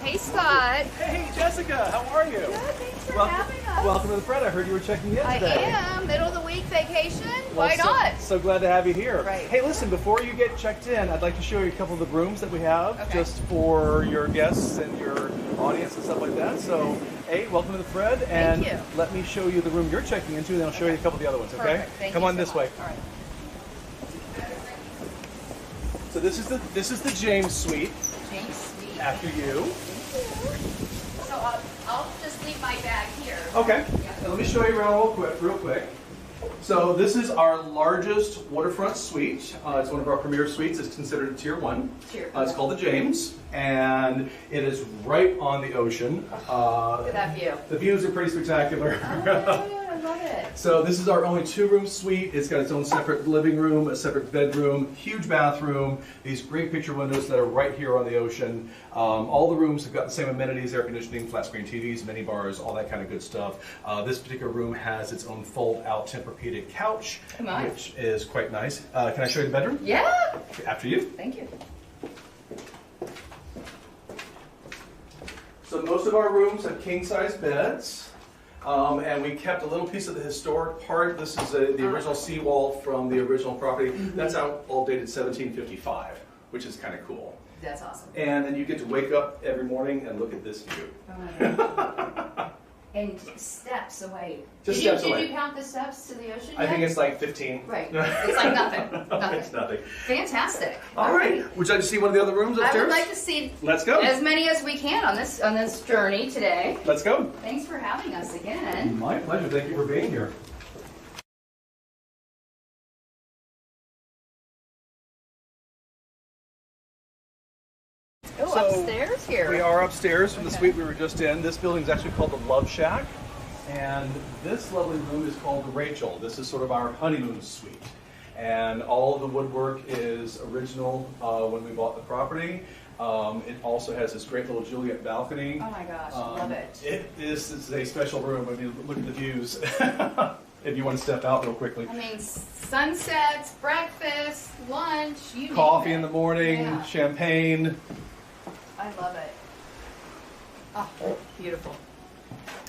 Hey, Scott. Hey, Jessica, how are you? Good, thanks for welcome, having us. Welcome to the Fred. I heard you were checking in I today. am. Middle of the week vacation. Well, Why not? So glad to have you here. Right. Hey, listen, before you get checked in, I'd like to show you a couple of the rooms that we have Okay. just for your guests and your audience and stuff like that. So, hey, welcome to the Fred. And you. let me show you the room you're checking into, and then I'll show you a couple of the other ones, okay? Perfect. Thank Come you on so this much. way. All right. So this is the James Suite. James Suite. After you. So I'll just leave my bag here. Okay. And let me show you around real quick. So this is our largest waterfront suite. It's one of our premier suites. It's considered a tier 1. It's called the James, and it is right on the ocean. Look at that view. The views are pretty spectacular. I love it. So this is our only 2-room suite. It's got its own separate living room, a separate bedroom, huge bathroom, these great picture windows that are right here on the ocean. All the rooms have got the same amenities, air conditioning, flat screen TVs, mini bars, all that kind of good stuff. This particular room has its own fold-out Tempur-Pedic couch, which is quite nice. Can I show you the bedroom? Yeah. After you. Thank you. So most of our rooms have king-size beds. And we kept a little piece of the historic part. This is the original seawall from the original property. That's out all dated 1755, which is kind of cool. That's awesome. And then you get to wake up every morning and look at this view. And steps away. Just steps away. Did you count the steps to the ocean? I think it's like 15. Right. It's like nothing. Nothing. It's nothing. Fantastic. All right. Would you like to see one of the other rooms I upstairs? would like to see Let's go. as many as we can on this journey today. Let's go. Thanks for having us again. My pleasure. Thank you for being here. Oh, So, upstairs here. We are upstairs from the suite we were just in. This building is actually called the Love Shack. And this lovely room is called the Rachel. This is sort of our honeymoon suite. And all of the woodwork is original when we bought the property. It also has this great little Juliet balcony. Oh my gosh, love it. It's a special room. I mean, look at the views. If you want to step out real quickly. I mean, sunsets, breakfast, lunch, you name Coffee it. in the morning, Yeah. champagne. I love it. Oh, beautiful.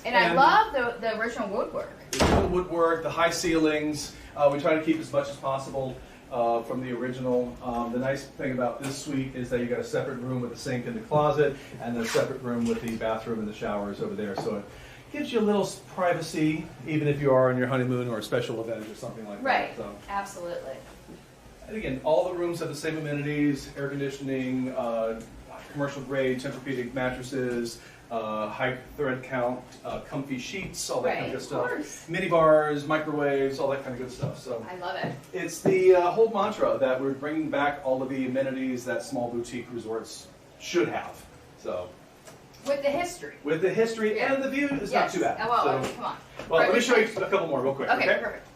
And I love the original woodwork. The original woodwork, the high ceilings. We try to keep as much as possible from the original. The nice thing about this suite is that you got a separate room with the sink and the closet, and then a separate room with the bathroom and the showers over there. So it gives you a little privacy, even if you are on your honeymoon or a special event or something like Right. that. So. Absolutely. And again, all the rooms have the same amenities: air conditioning, commercial grade Tempur-Pedic mattresses, high thread count, comfy sheets, all that kind of good stuff. Mini bars, microwaves, all that kind of good stuff. So I love it. it's the whole mantra that we're bringing back all of the amenities that small boutique resorts should have. So With the history. with the history and the view, it's not too bad. Oh, well, So- okay, come on. Well, Right, let me we show you should- a couple more real quick. Okay, perfect.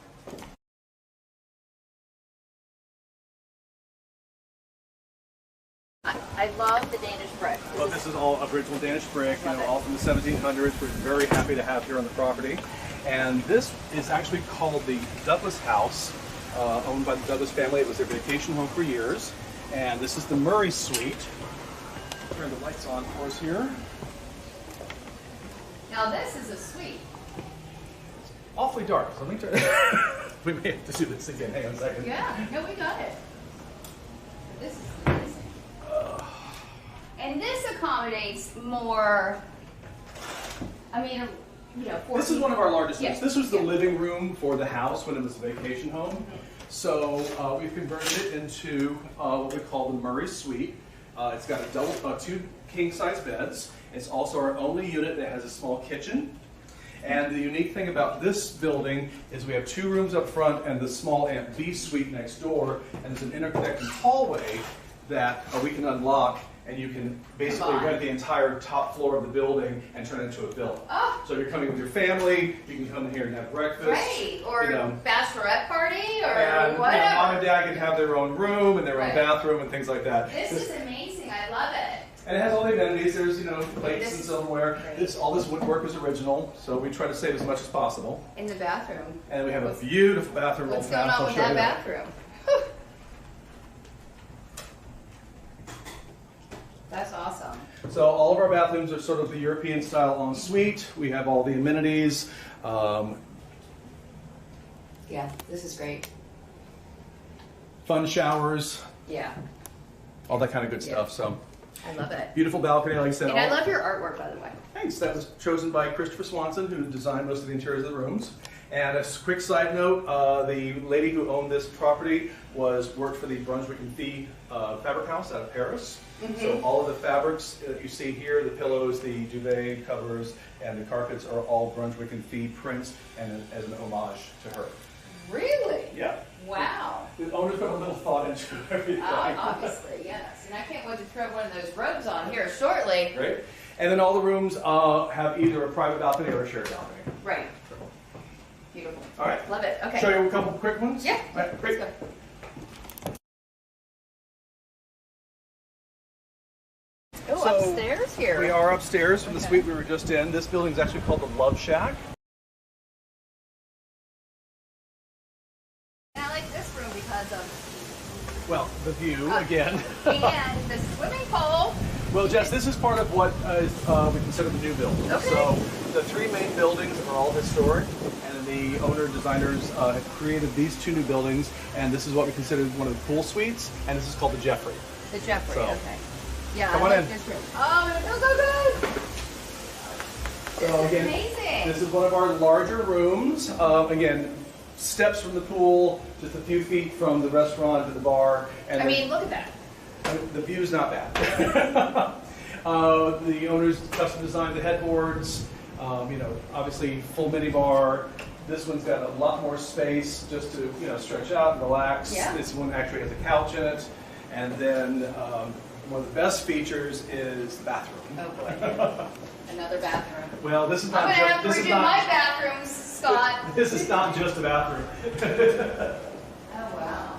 I love the Danish brick. Well, this is all original Danish brick, all from the 1700s. We're very happy to have here on the property. And this is actually called the Douglas House, owned by the Douglas family. It was their vacation home for years. And this is the Murray Suite. Turn the lights on for us here. Now this is a suite. Awfully dark, so let me turn. We may have to do this again. Hang on a second. Yeah, no, we got it. This is amazing. And this accommodates more, I mean, you know, for This is one of our largest rooms. Yes. This was the living room for the house when it was a vacation home. So we've converted it into what we call the Murray Suite. It's got two king-size beds. It's also our only unit that has a small kitchen. And the unique thing about this building is we have 2 rooms up front and the small Aunt B suite next door. And there's an interconnecting hallway that we can unlock, and you can basically rent the entire top floor of the building and turn it into a villa. Oh. So if you're coming with your family, you can come here and have breakfast. Great, or bachelorette party, or And whatever. mom and dad can have their own room and their own bathroom and things like that. This is amazing. I love it. And it has all the amenities. There's, plates and silverware. All this woodwork is original, so we try to save as much as possible. In the bathroom. And we have a beautiful bathroom. What's going on with that bathroom? That's awesome. So all of our bathrooms are sort of the European style ensuite. We have all the amenities. Yeah, this is great. Fun showers, Yeah, all that kind of good stuff. So I love it. beautiful balcony, like I said. And I love your artwork, by the way. Thanks. That was chosen by Christopher Swanson, who designed most of the interiors of the rooms. And a quick side note, the lady who owned this property worked for the Brunswick and Fee fabric house out of Paris. So all of the fabrics that you see here, the pillows, the duvet covers, and the carpets are all Brunswick and Fee prints and as an homage to her. Really? Yeah. Wow. The owner put a little thought into everything. Obviously, yes. And I can't wait to throw one of those robes on here shortly. Great. And then all the rooms have either a private balcony or a shared balcony. Right. Beautiful. All right. Love it. Okay. Show you a couple quick ones? Yeah. All right, great. Let's go. Oh, So, upstairs here. We are upstairs from the suite we were just in. This building is actually called the Love Shack. And I like this room because of, Well, the view again. and the swimming pool. Well, Jess, this is part of what we consider the new building. Okay. So the 3 main buildings are all historic, and the owner designers have created these 2 new buildings, and this is what we consider one of the pool suites, and this is called the Jeffrey. The Jeffrey, So, okay. Yeah, come I on like in. this room. Oh, it feels so good. So This is again, amazing. this is one of our larger rooms. Again, steps from the pool, just a few feet from the restaurant to the bar. And I mean, look at that. the view's not bad. The owners custom designed the headboards. Obviously full mini bar. This one's got a lot more space just to stretch out and relax. Yeah. This one actually has a couch in it, and then one of the best features is the bathroom. Oh boy, another bathroom. Well, this is I'm not gonna have just to this is redo not my bathrooms, Scott. this is not just a bathroom. Oh wow.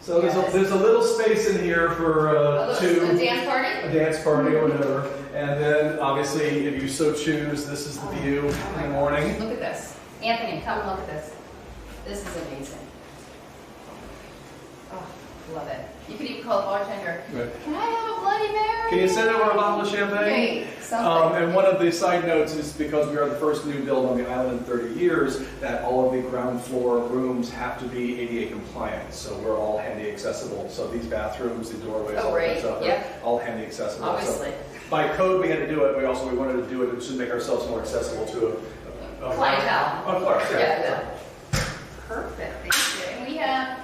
So there's a little space in here for A two. a dance party. A dance party or whatever. And then obviously, if you so choose, this is the view in the morning. Look at this, Anthony. Come look at this. This is amazing. Oh. Love it. You could even call the bartender. Right. Can I have a Bloody Mary? Can you send over a bottle of champagne? Great. Something. And one of the side notes is because we are the first new build on the island in 30 years, that all of the ground floor rooms have to be ADA compliant. So we're all handy accessible. So these bathrooms, the doorways, all that stuff, are all handy accessible. Obviously. So by code, we had to do it. We wanted to do it to make ourselves more accessible to a Clientele. Of course, yeah. Perfect. Thank you. And we have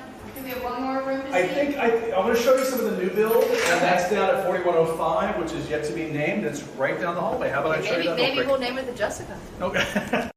one more room to see. I want to show you some of the new build, and that's down at 4105, which is yet to be named. It's right down the hallway. How about I show you that real Maybe quick? we'll name it the Jessica. Okay.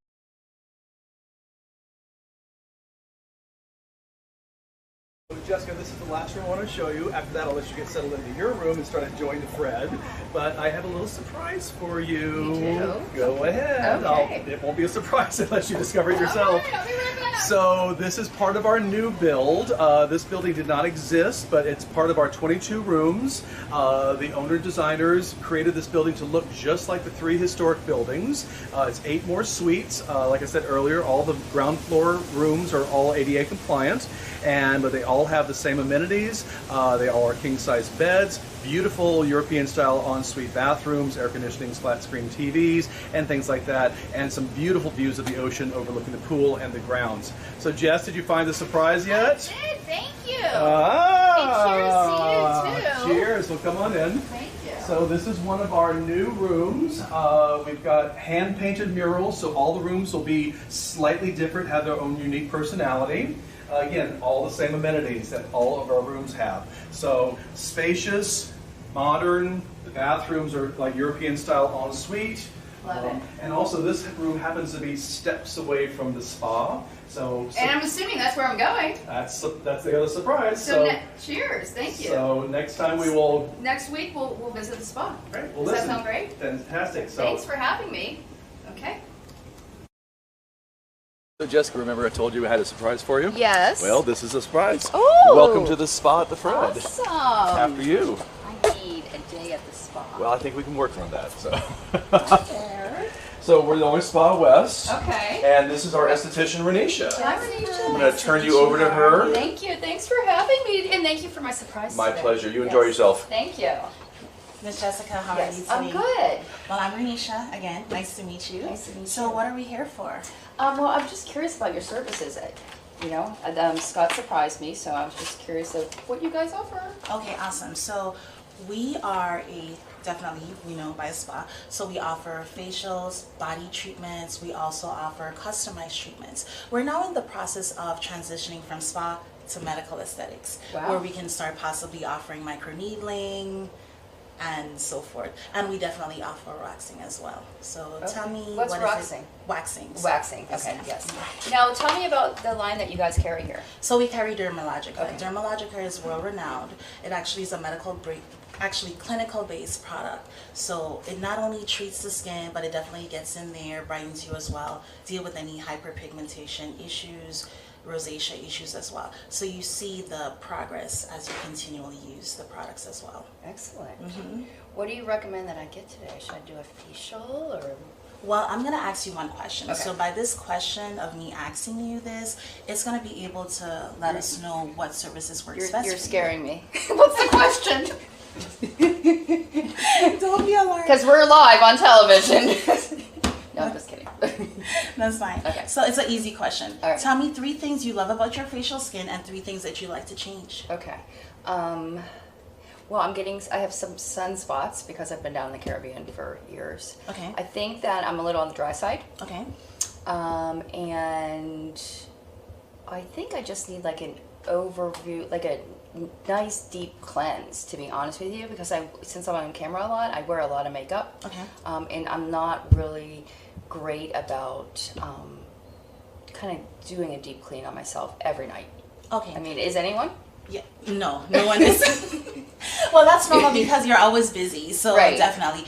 Jessica, this is the last room I want to show you. After that, I'll let you get settled into your room and start enjoying the Fred. But I have a little surprise for you. You do? Go ahead. Okay. It won't be a surprise unless you discover it yourself. All right, I'll be right back. So this is part of our new build. This building did not exist, but it's part of our 22 rooms. The owner designers created this building to look just like the 3 historic buildings. It's 8 more suites. Like I said earlier, all the ground floor rooms are all ADA compliant, but they all have the same amenities. They all are king-size beds, beautiful European-style ensuite bathrooms, air conditioning, flat-screen TVs, and things like that, and some beautiful views of the ocean overlooking the pool and the grounds. So, Jess, did you find the surprise yet? I did. Thank you. Ah, and cheers to you, too. Cheers. Well, come on in. Thank you. So this is one of our new rooms. We've got hand-painted murals, so all the rooms will be slightly different, have their own unique personality. Again, all the same amenities that all of our rooms have. So spacious, modern. The bathrooms are like European-style ensuite. Love it. And also, this room happens to be steps away from the spa. So And I'm assuming that's where I'm going. that's the other surprise. So cheers. Thank you. So next time we will. Next week we'll visit the spa. Right. Well, Does listen, that sound great? Fantastic. So. Thanks for having me. Okay. So Jessica, remember I told you I had a surprise for you? Yes. Well, this is a surprise. Oh! Welcome to the spa at the Fred. Awesome. After you. I need a day at the spa. Well, I think we can work on that. So. There. So we're the only Spa West. Okay. And this is our esthetician, Renisha. Hi, Renisha. I'm going to turn you over to her. Thank you. Thanks for having me, and thank you for my surprise. My today. pleasure. You enjoy yourself. Thank you. Miss Jessica, how Yes, are you today? I'm good. Well, I'm Renisha. Again, nice to meet you. Nice to meet you. So, what are we here for? Well, I'm just curious about your services. Scott surprised me, so I was just curious of what you guys offer. Okay, awesome. So, we are definitely, by a spa. So we offer facials, body treatments. We also offer customized treatments. We're now in the process of transitioning from spa to medical aesthetics, Wow. where we can start possibly offering microneedling and so forth. And we definitely offer waxing as well. So tell me, What's what waxing? is it? Waxing. Waxing. Yes, Okay. ma'am. Yes. Now, tell me about the line that you guys carry here. So we carry Dermalogica. Okay. Dermalogica is world renowned. It actually is a clinical based product. So it not only treats the skin, but it definitely gets in there, brightens you as well, deal with any hyperpigmentation issues, rosacea issues as well. So you see the progress as you continually use the products as well. Excellent. Mm-hmm. What do you recommend that I get today? Should I do a facial or? Well, I'm going to ask you one question. Okay. So by this question of me asking you this, it's going to be able to let us know what services work best. You're scaring me. What's the question? Don't be alarmed. Because we're live on television. No, I'm just kidding. That's fine. Okay. So it's an easy question. All right. Tell me 3 things you love about your facial skin and 3 things that you like to change. Okay. Well, I have some sunspots because I've been down in the Caribbean for years. Okay. I think that I'm a little on the dry side. Okay. And I think I just need like an overview, like a nice deep cleanse, to be honest with you, because since I'm on camera a lot, I wear a lot of makeup. Okay. And I'm not really great about kind of doing a deep clean on myself every night. Okay. I mean, is anyone? Yeah. No one is. Well, that's normal because you're always busy. So Right. definitely.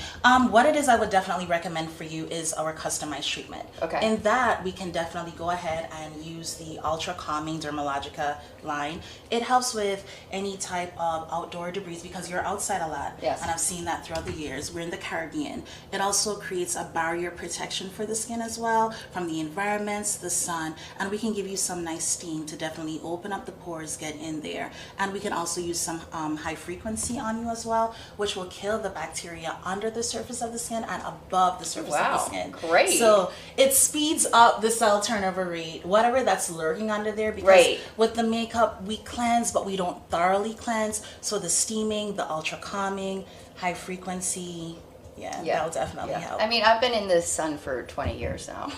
What it is I would definitely recommend for you is our customized treatment. Okay. In that, we can definitely go ahead and use the Ultra Calming Dermalogica line. It helps with any type of outdoor debris because you're outside a lot. Yes. And I've seen that throughout the years. We're in the Caribbean. It also creates a barrier protection for the skin as well from the environments, the sun, and we can give you some nice steam to definitely open up the pores, get in there. And we can also use some high frequency on you as well, which will kill the bacteria under the surface of the skin and above the surface of the skin. Great. So it speeds up the cell turnover rate, whatever that's lurking under there, because Right. with the makeup we cleanse, but we don't thoroughly cleanse. So the steaming, the ultra calming, high frequency, that'll definitely help. I mean, I've been in the sun for 20 years now.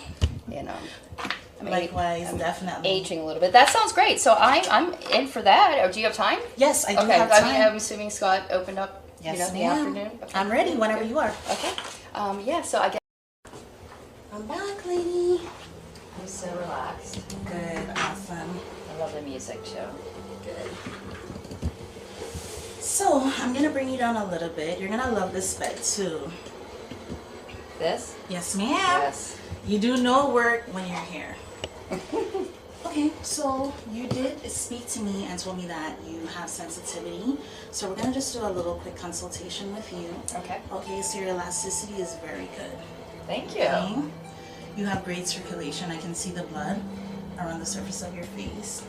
You know. I mean, Likewise, I'm definitely. aging a little bit. That sounds great. So I'm in for that. Oh, do you have time? Yes, I do okay. have I mean, time. I'm assuming Scott opened up. Yes, you know, the ma'am. afternoon. Okay. I'm ready whenever you are. Okay. Yeah. So I guess I'm back, lady. I'm so relaxed. Good. Awesome. I love the music too. Good. So I'm gonna bring you down a little bit. You're gonna love this bed too. This? Yes, ma'am. Yes. You do no work when you're here. Okay, so you did speak to me and told me that you have sensitivity. So we're gonna just do a little quick consultation with you. Okay. Okay, so your elasticity is very good. Thank you. Okay. You have great circulation. I can see the blood around the surface of your face.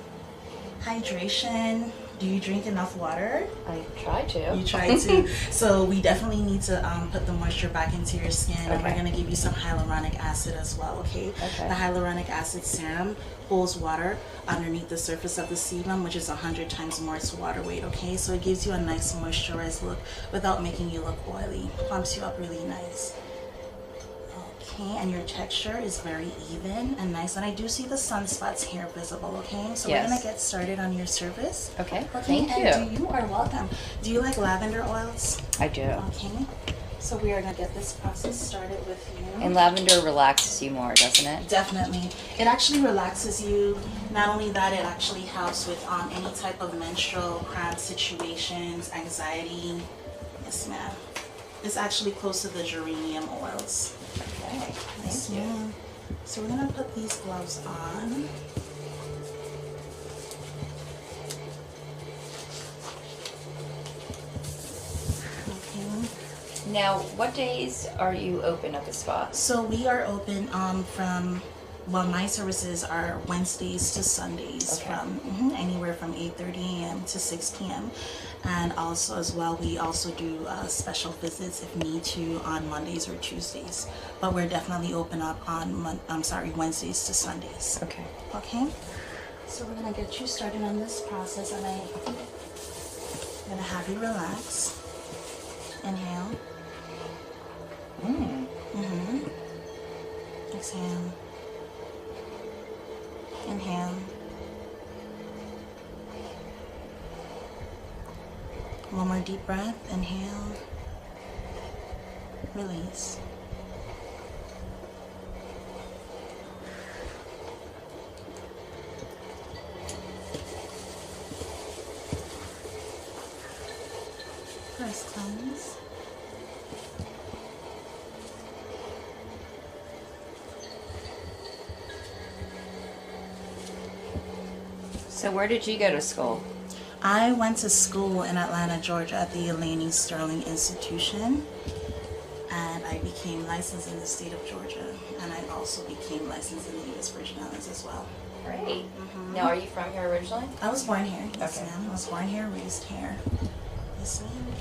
Hydration. Do you drink enough water? I try to. You try to. So we definitely need to put the moisture back into your skin. And we're Okay. going to give you some hyaluronic acid as well, okay? Okay. The hyaluronic acid serum holds water underneath the surface of the sebum, which is 100 times more its water weight, okay? So it gives you a nice moisturized look without making you look oily. Plumps you up really nice. Okay, and your texture is very even and nice. And I do see the sunspots here visible, okay? So Yes. we're gonna get started on your service. Okay. Okay, Thank and you. you are welcome. Do you like lavender oils? I do. Okay, so we are gonna get this process started with you. And lavender relaxes you more, doesn't it? Definitely. It actually relaxes you. Not only that, it actually helps with any type of menstrual cramp situations, anxiety. Yes, ma'am. It's actually close to the geranium oils. Okay. Yes, Thank you. ma'am. So we're gonna put these gloves on. Okay. Now, what days are you open at the spa? So we are open from, well, my services are Wednesdays to Sundays from anywhere from 8:30 a.m. to 6 p.m. And also as well, we also do special visits if need to on Mondays or Tuesdays. But we're definitely open up on, Wednesdays to Sundays. Okay. Okay? So we're gonna get you started on this process and I'm gonna have you relax. Inhale. Exhale. Inhale. One more deep breath. Inhale. Release. First cleanse. So where did you go to school? I went to school in Atlanta, Georgia at the Elaine Sterling Institution, and I became licensed in the state of Georgia, and I also became licensed in the U.S. Virgin Islands as well. Great. Now, are you from here originally? I was born here. Yes, Okay. ma'am. I was born here, raised here. Yes, ma'am.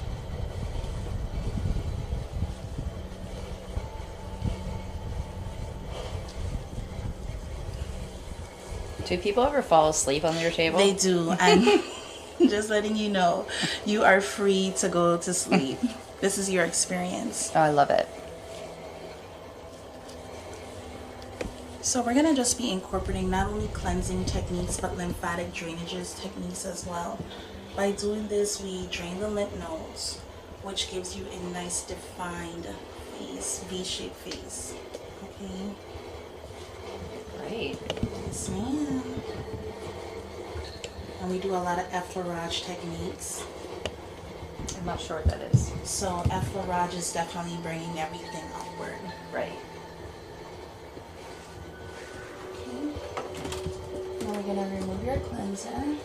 Do people ever fall asleep on your table? They do, and just letting you know, you are free to go to sleep. This is your experience. Oh, I love it. So we're gonna just be incorporating not only cleansing techniques, but lymphatic drainages techniques as well. By doing this, we drain the lymph nodes, which gives you a nice defined face, V-shaped face. Okay. Great. Yes, ma'am. And we do a lot of effleurage techniques. I'm not sure what that is. So effleurage is definitely bringing everything upward. Right. Okay. Now we're gonna remove your cleanser.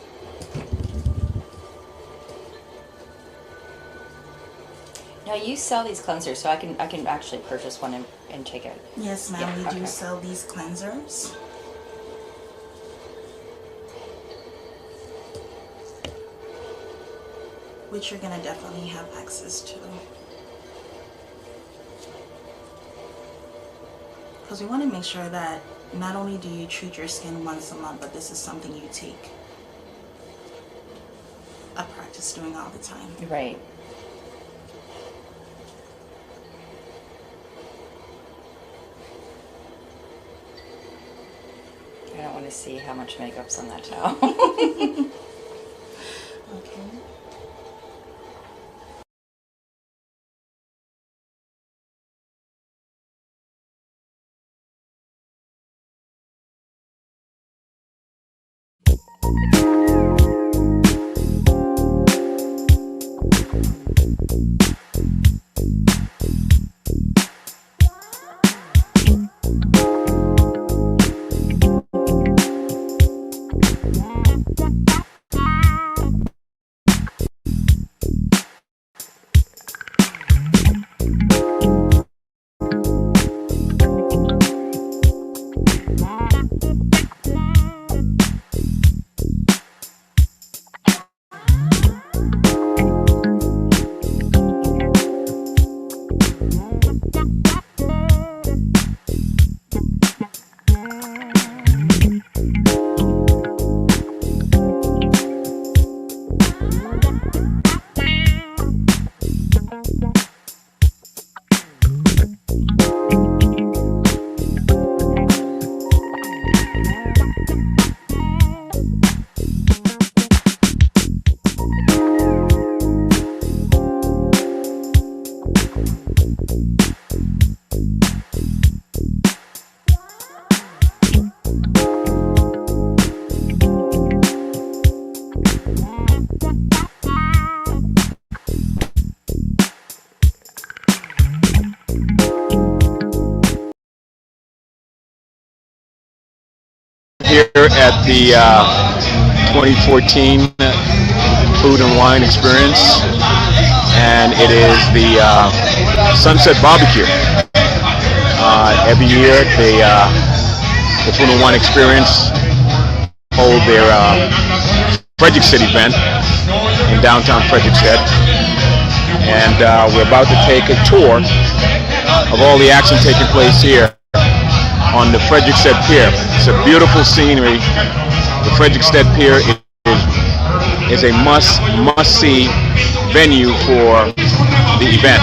Now you sell these cleansers, so I can actually purchase one and take it. Yes, ma'am. Yeah, We okay. do sell these cleansers. Which you're gonna definitely have access to. Because we want to make sure that not only do you treat your skin once a month, but this is something you take a practice doing all the time. Right. I don't want to see how much makeup's on that towel. Okay. Here at the 2014 Food and Wine Experience, and it is the Sunset Barbecue. Every year, the Food and Wine Experience hold their Frederiksted event in downtown Frederiksted, and we're about to take a tour of all the action taking place here on the Frederiksted Pier. It's a beautiful scenery. The Frederiksted Pier is a must-see venue for the event.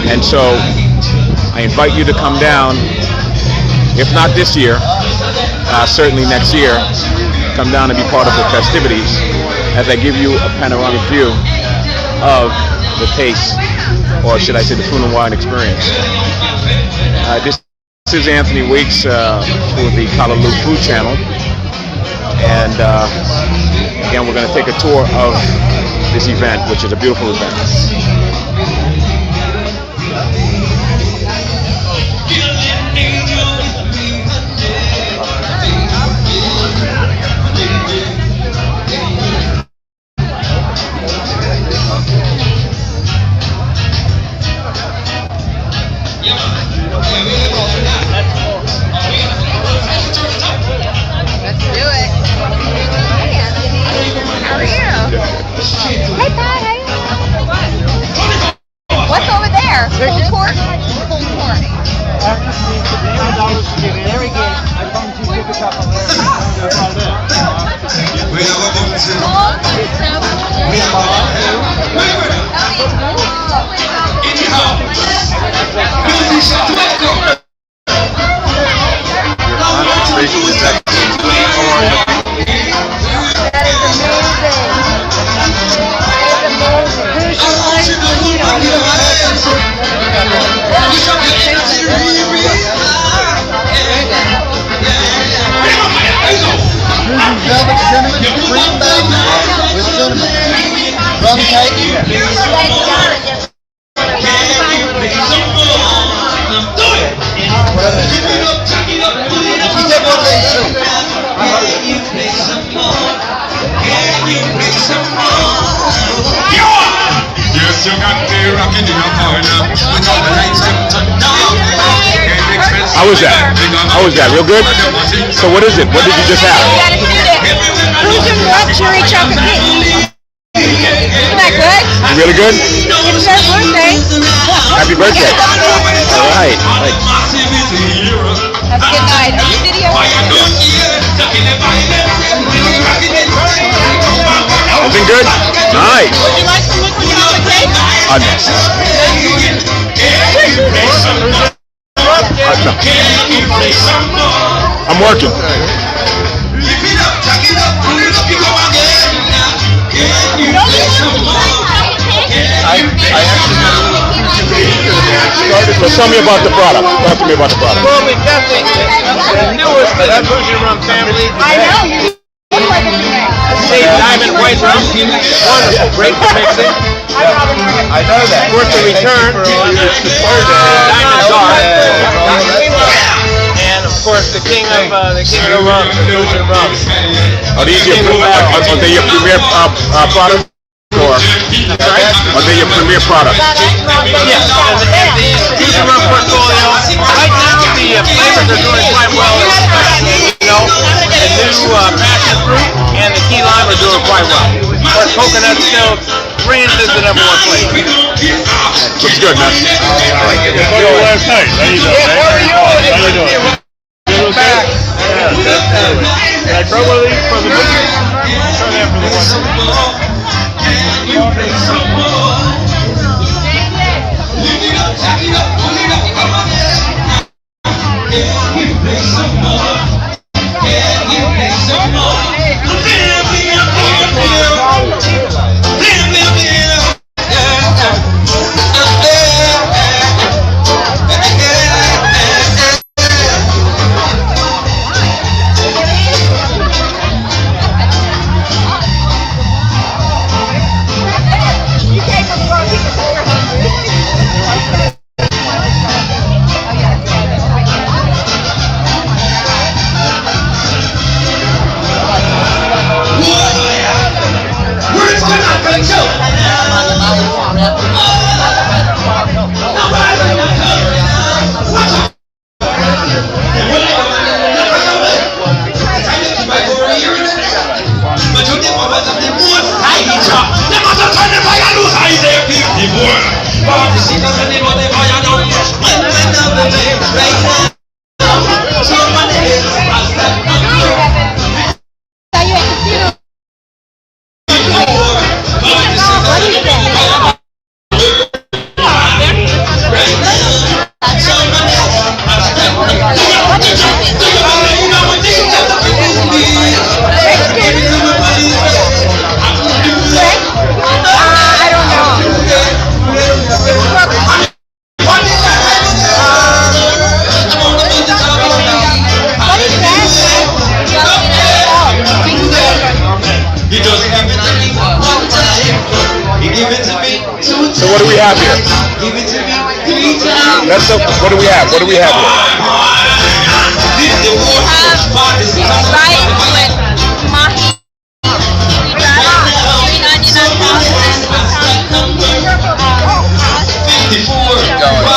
And so I invite you to come down, if not this year, certainly next year, come down and be part of the festivities as I give you a panoramic view of the taste, or should I say the Food and Wine Experience. This is Anthony Weeks for the Callaloo Food Channel, and again we're going to take a tour of this event, which is a beautiful event. Let's do it. Hey, Anthony. How are you? Hey, Pat. How you? What's over there? Pulled pork? Pulled pork. Velvet cinnamon, cream bag with cinnamon. Rum cake? How was that? How was that? Real good? So what is it? What did you just have? Frozen luxury chocolate cake. Isn't that good? Really good? It's their birthday. Happy birthday. All right. Have a good night. Are you videoing? Everything good? Nice. Would you like some liquid chocolate cake? No. I'm working. So tell me about the product. Talk to me about the product. Well, we definitely the newest of the Bougie Rum family. I know. Diamond white rum. Wonderful. Great for mixing. I know that. Of course, the return Diamond Dark. And of course, the king of the rum, the Bougie Rum. Are these your premier product? Or are they your premier product? Yes, and the Bougie Rum portfolio. Right now, the flavors are doing quite well. The new passion fruit and the key lime are doing quite well. Of course, coconut still reigns as the #1 flavor. Looks good, man. Last night. How you doing? How you doing? Back. Yeah, definitely. Can I try one of these for the boogie? Try that for the one. So what do we have here? What do we have? What do we have here? We have rice with mahi, green onion on top,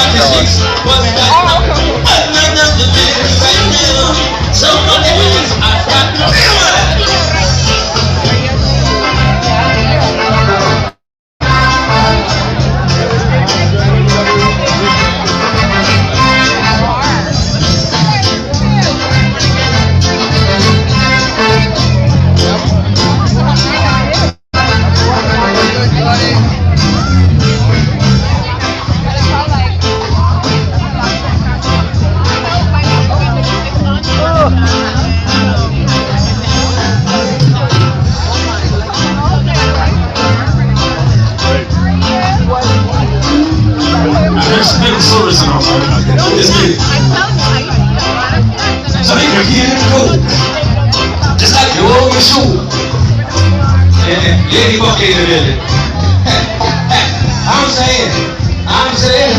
Vieni qua che vede.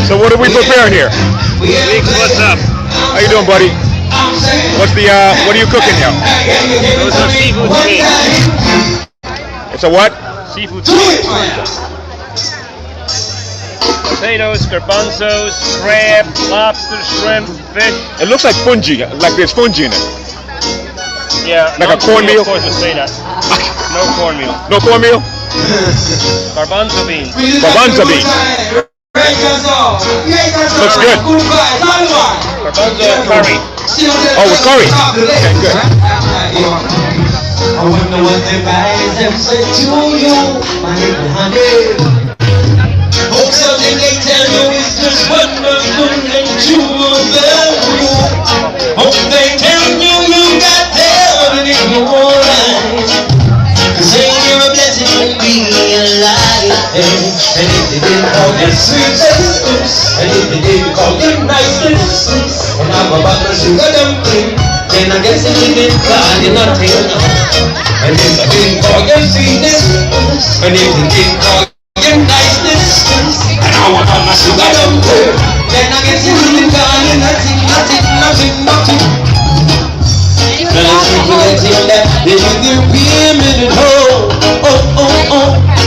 So what are we preparing here? What's up? How you doing, buddy? What are you cooking here? Those are seafood steaks. It's a what? Seafood steaks. Potatoes, garbanzos, crab, lobster, shrimp, fish. It looks like fungi, like there's fungi in it. Yeah. Like a cornmeal? Of course, we'll say that. No cornmeal. No cornmeal? Garbanzo beans. Garbanzo beans. Looks good. Garbanzo curry. Oh, with curry. Okay, good. I wonder what the guys have said to you, my little honey. Hope something they tell you is just wonderful and true. Hope they tell you you got heaven in your life. Saying you're a blessing would be a lie. And if they didn't call you sweetness, and if they didn't call you niceness, and I'm about to sugar dumpling, then I guess they didn't call you nothing. And if I didn't call you sweetness, and if they didn't call you niceness, and I want all my sugar dumpling, then I guess they didn't call you nothing. Now listen to that thing that they give their women at home.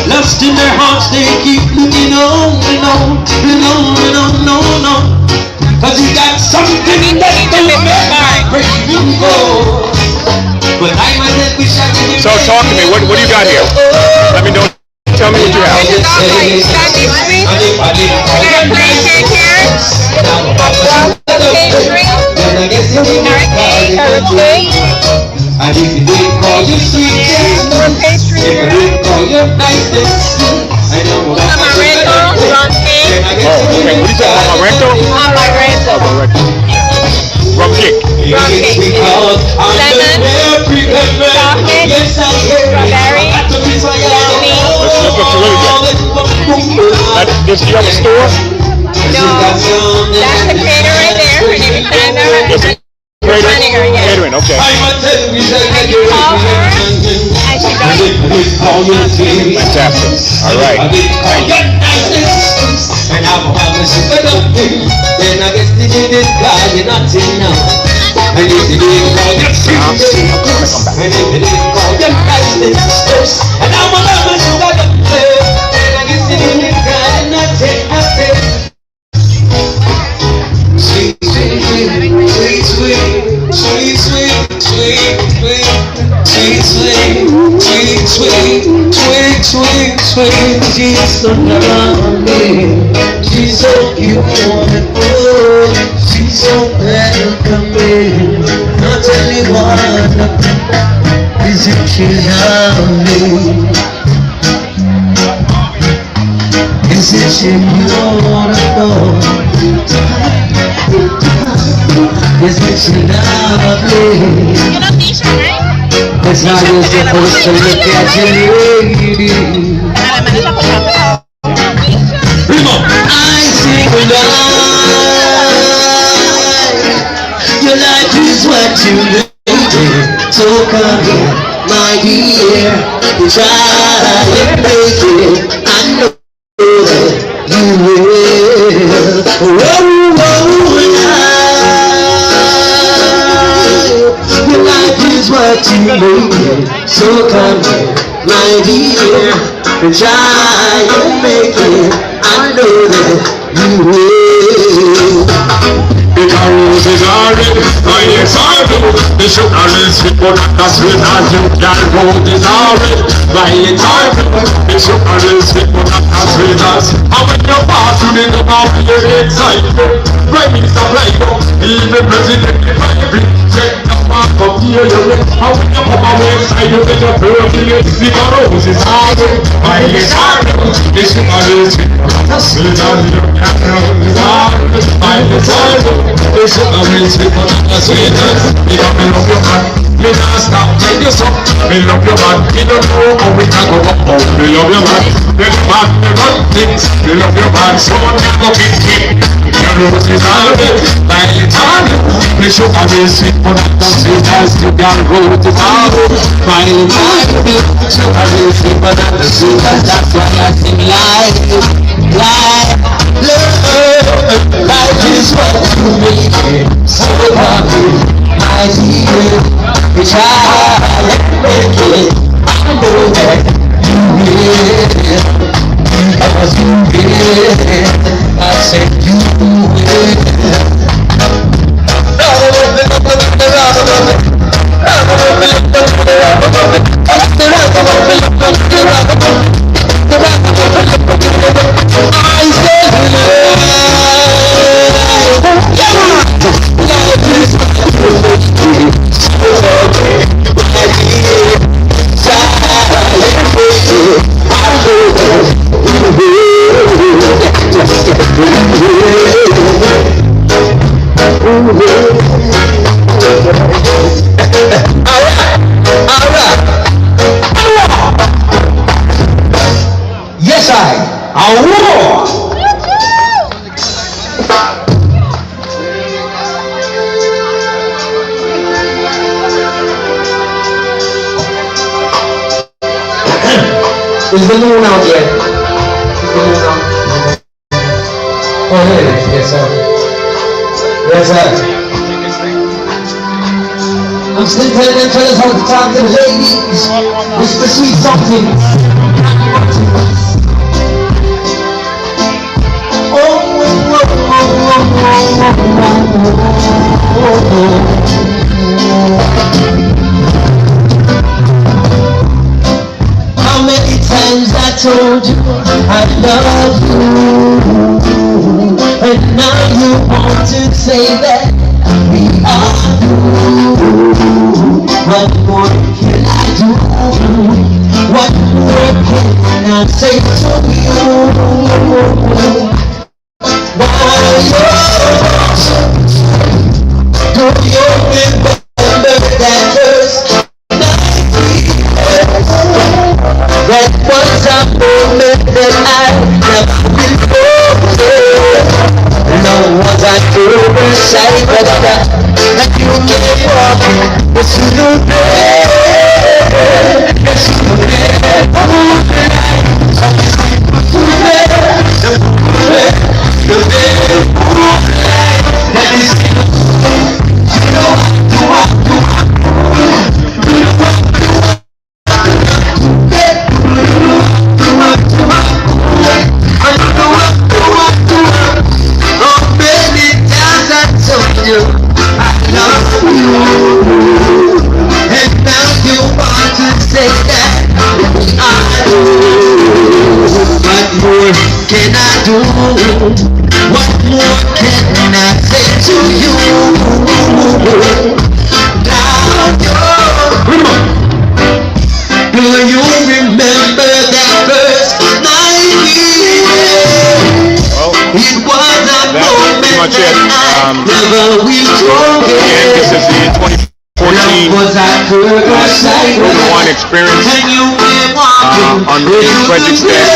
Lust in their hearts, they keep looking on and on and on and on and on and on. Cause you got something that don't make my brain go. But I myself wish I could. So talk to me. What do you got here? Let me know. Tell me what you have. We got plain cake here. Pastry. Carrot cake. And if you didn't call you sweetness, more pastry here. If you didn't call you niceness, amaretto, rum cake. Oh, okay. What do you say? Amaretto? Amaretto. Rum cake. Rum cake. Lemon. Chocolate. Strawberry. Yummy. This looks really good. Does you have a store? No. That's the caterer right there. Her name is Sandra. Catering, okay. And you call her, and she does it. Fantastic. All right. Thank you. And I'm then I guess they didn't call you nothing now. And if they didn't call you sweetness, and if they didn't call you niceness, and I'm a man who got them there, then I guess they didn't call you nothing. Sweet, sweet, sweet, sweet, sweet, sweet, sweet, sweet, sweet, sweet, sweet, sweet, sweet, she's so lovely, she's so beautiful, she's so welcoming. Not anyone, isn't she lovely? Isn't she beautiful? Isn't she lovely? You know Tisha, right? It's not just supposed to look at you, lady. I sing your life is what you live in. So come here, my dear, try and make it. I know that you will. Whoa, whoa, your life is what you make it. So come here, my dear, try and make it. I know that you will. The roses are red, my ears are blue. The sugar is sweet, but not as sweet as you can. Roses are red, my ears are blue. The sugar is sweet, but not as sweet as. And when you pass through the number, you're excited. Prime Minister Playboy, even President Biden, check the mark of the year. How when you come away inside, you get your perfume. The roses are red, my ears are blue. The sugar is sweet, but not as sweet as you can. Roses are red, my ears are blue. This is a real sweet but not a sweetness. Me love your man, me not stop till you suck. Me love your man, me don't know how we can go up. Me love your man, then man me run things. Me love your man, so never get hit. roses are red. Violet are red. The sugar is sweet, but not sweet as the young roses are red. Violet are red. Sugar is sweet, but not sweet as that's why I sing life. Life, love, life is what you make it. So happy, my dear. We try and make it. I know that you will. Because you will. I said you will. Yes, I war. Is the moon out yet? Is the moon out? Oh, here it is. Yes, sir. Yes, sir. I'm still telling them fellas how to talk to the ladies. It's the sweet something. How many times I told you I love you, and now you want to say that we are through. What more can I do? What more can I say to you? Do you remember that first night? That was a moment that I never will forget. No was I oversight, but that you came walking, but you knew that. Yes, you knew can I do? What more can I say to you? Now do you remember that first night? It was a moment that I never will forget. This is the 2014 one experience on the Frederick's Pier.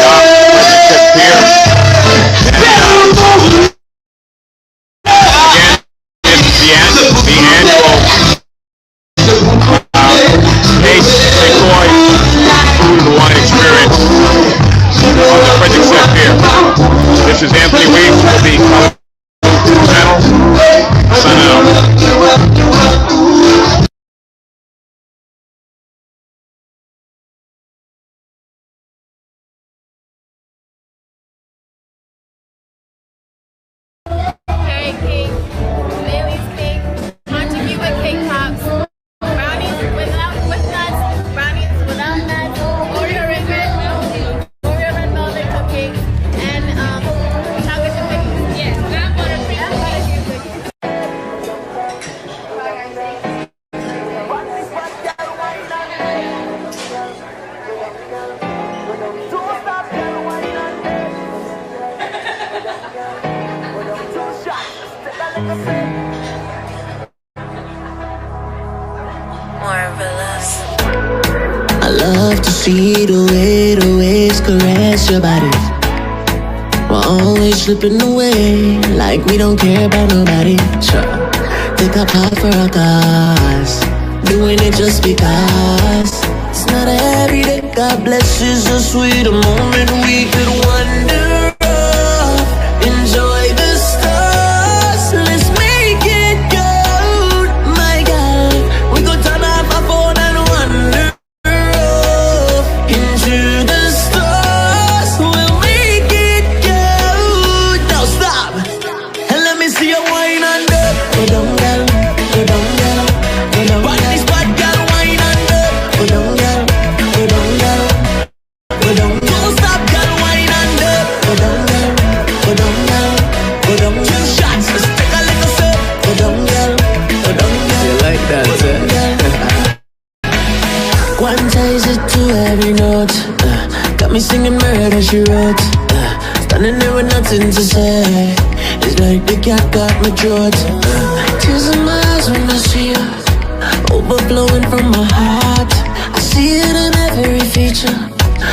This is Anthony Weeks for the channel. Signing out. I love to see the way the waves caress your body. We're always slipping away, like we don't care about nobody. Sure. Take a pot for a cause, doing it just because. It's not every day God blesses us with a moment we could wonder of. Enjoy the stars, let's make it good. My God, we go turn off our phone and wonder of. Into the stars, we'll make it good. Now stop, and let me see you wine under. Go down, girl, go down, girl, go down. Watch this bad girl wine under. Go down, girl, go down, girl, go down. Don't stop, girl, wine under. Go down, girl, go down, girl, go down. 2 shots, let's take a little sip. Go down, girl, go down, girl. You like that, Quantize it to every note. Got me singing murder, she wrote. Standing there with nothing to say. It's like the cat got my throat. Tears in my eyes when I see you, overflowing from my heart. I see it in every feature.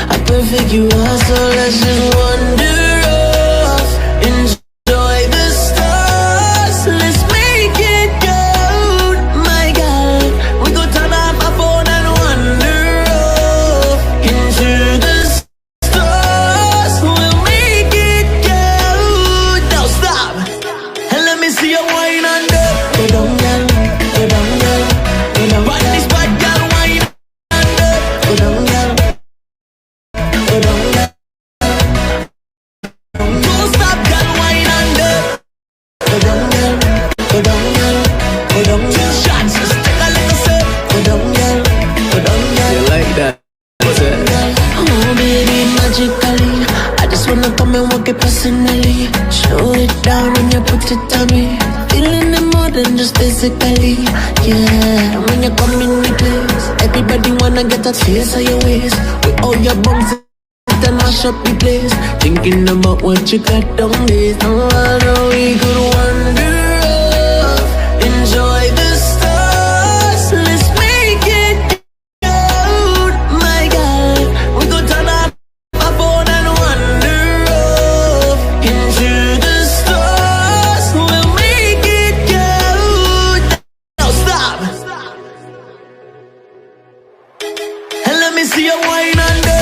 How perfect you are, so let's just wander off. Enjoy the stars, let's make it good. My God, we go turn off our phone and wander off. Into the stars, we'll make it good. Now stop, and let me see you wine under. Go down, girl, go down, girl, go down. Watch this bad girl wine under. Go down, girl, go down, girl. Don't stop, girl, wine under. Go down, girl, go down, girl, go down. 2 shots, let's take a little sip. Go down, girl, go down, girl. You like that? Oh baby, magically, I just wanna come and work it personally. Show it down when you put it on me. Feeling it more than just physically. Yeah, when you come in the place, everybody wanna get that face of your waist. With all your bumps and mash up the place. Thinking about what you got down there. Oh, I know we could wander off. Enjoy the stars, let's make it good. My God, we go turn off our phone and wander off. Into the stars, we'll make it good. Now stop, and let me see you wine under.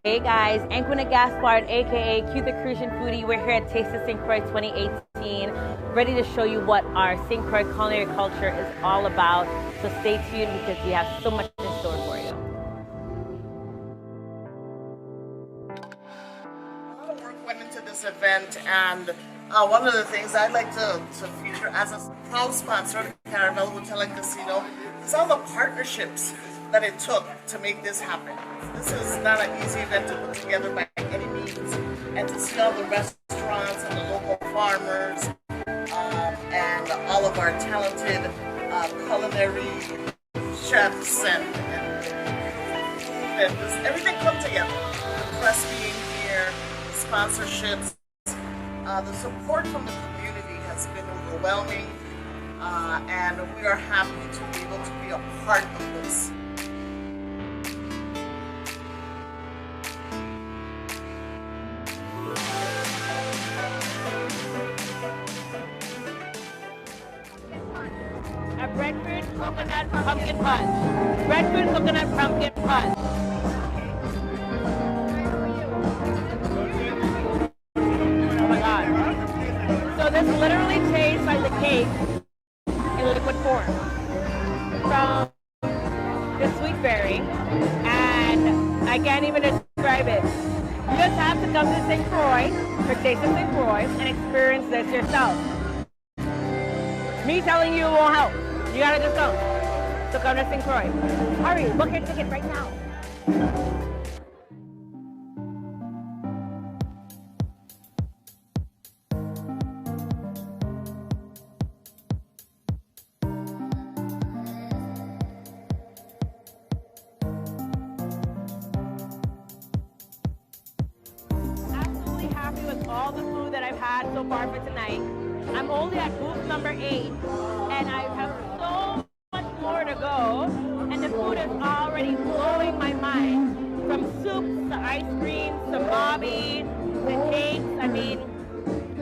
Hey guys, Anquina Gaspard, aka Q the Crucian Foodie. We're here at Taste of St. Croix 2018, ready to show you what our St. Croix culinary culture is all about. So stay tuned because we have so much in store for you. A lot of work went into this event, and one of the things I'd like to feature as a proud sponsor of Caravelle Hotel and Casino is all the partnerships that it took to make this happen. This is not an easy event to put together by any means, and to see all the restaurants and the local farmers and all of our talented culinary chefs and just everything come together. The press being here, the sponsorships, the support from the community has been overwhelming, and we are happy to be able to be a part of this. A breadfruit coconut pumpkin punch. Breadfruit coconut pumpkin punch. Oh my God. So this literally tastes like the cake in liquid form. From the sweet berry, and I can't even describe it. You just have to come to St. Croix, for Taste of St. Croix, and experience this yourself. Me telling you won't help. You gotta just go. So come to St. Croix. Hurry, book your ticket right now. Absolutely happy happy with all the food that I've had so far for tonight. I'm only at booth number 8, and I have so much more to go, and the food is already blowing my mind. From soups to ice creams to bobby to cakes. I mean,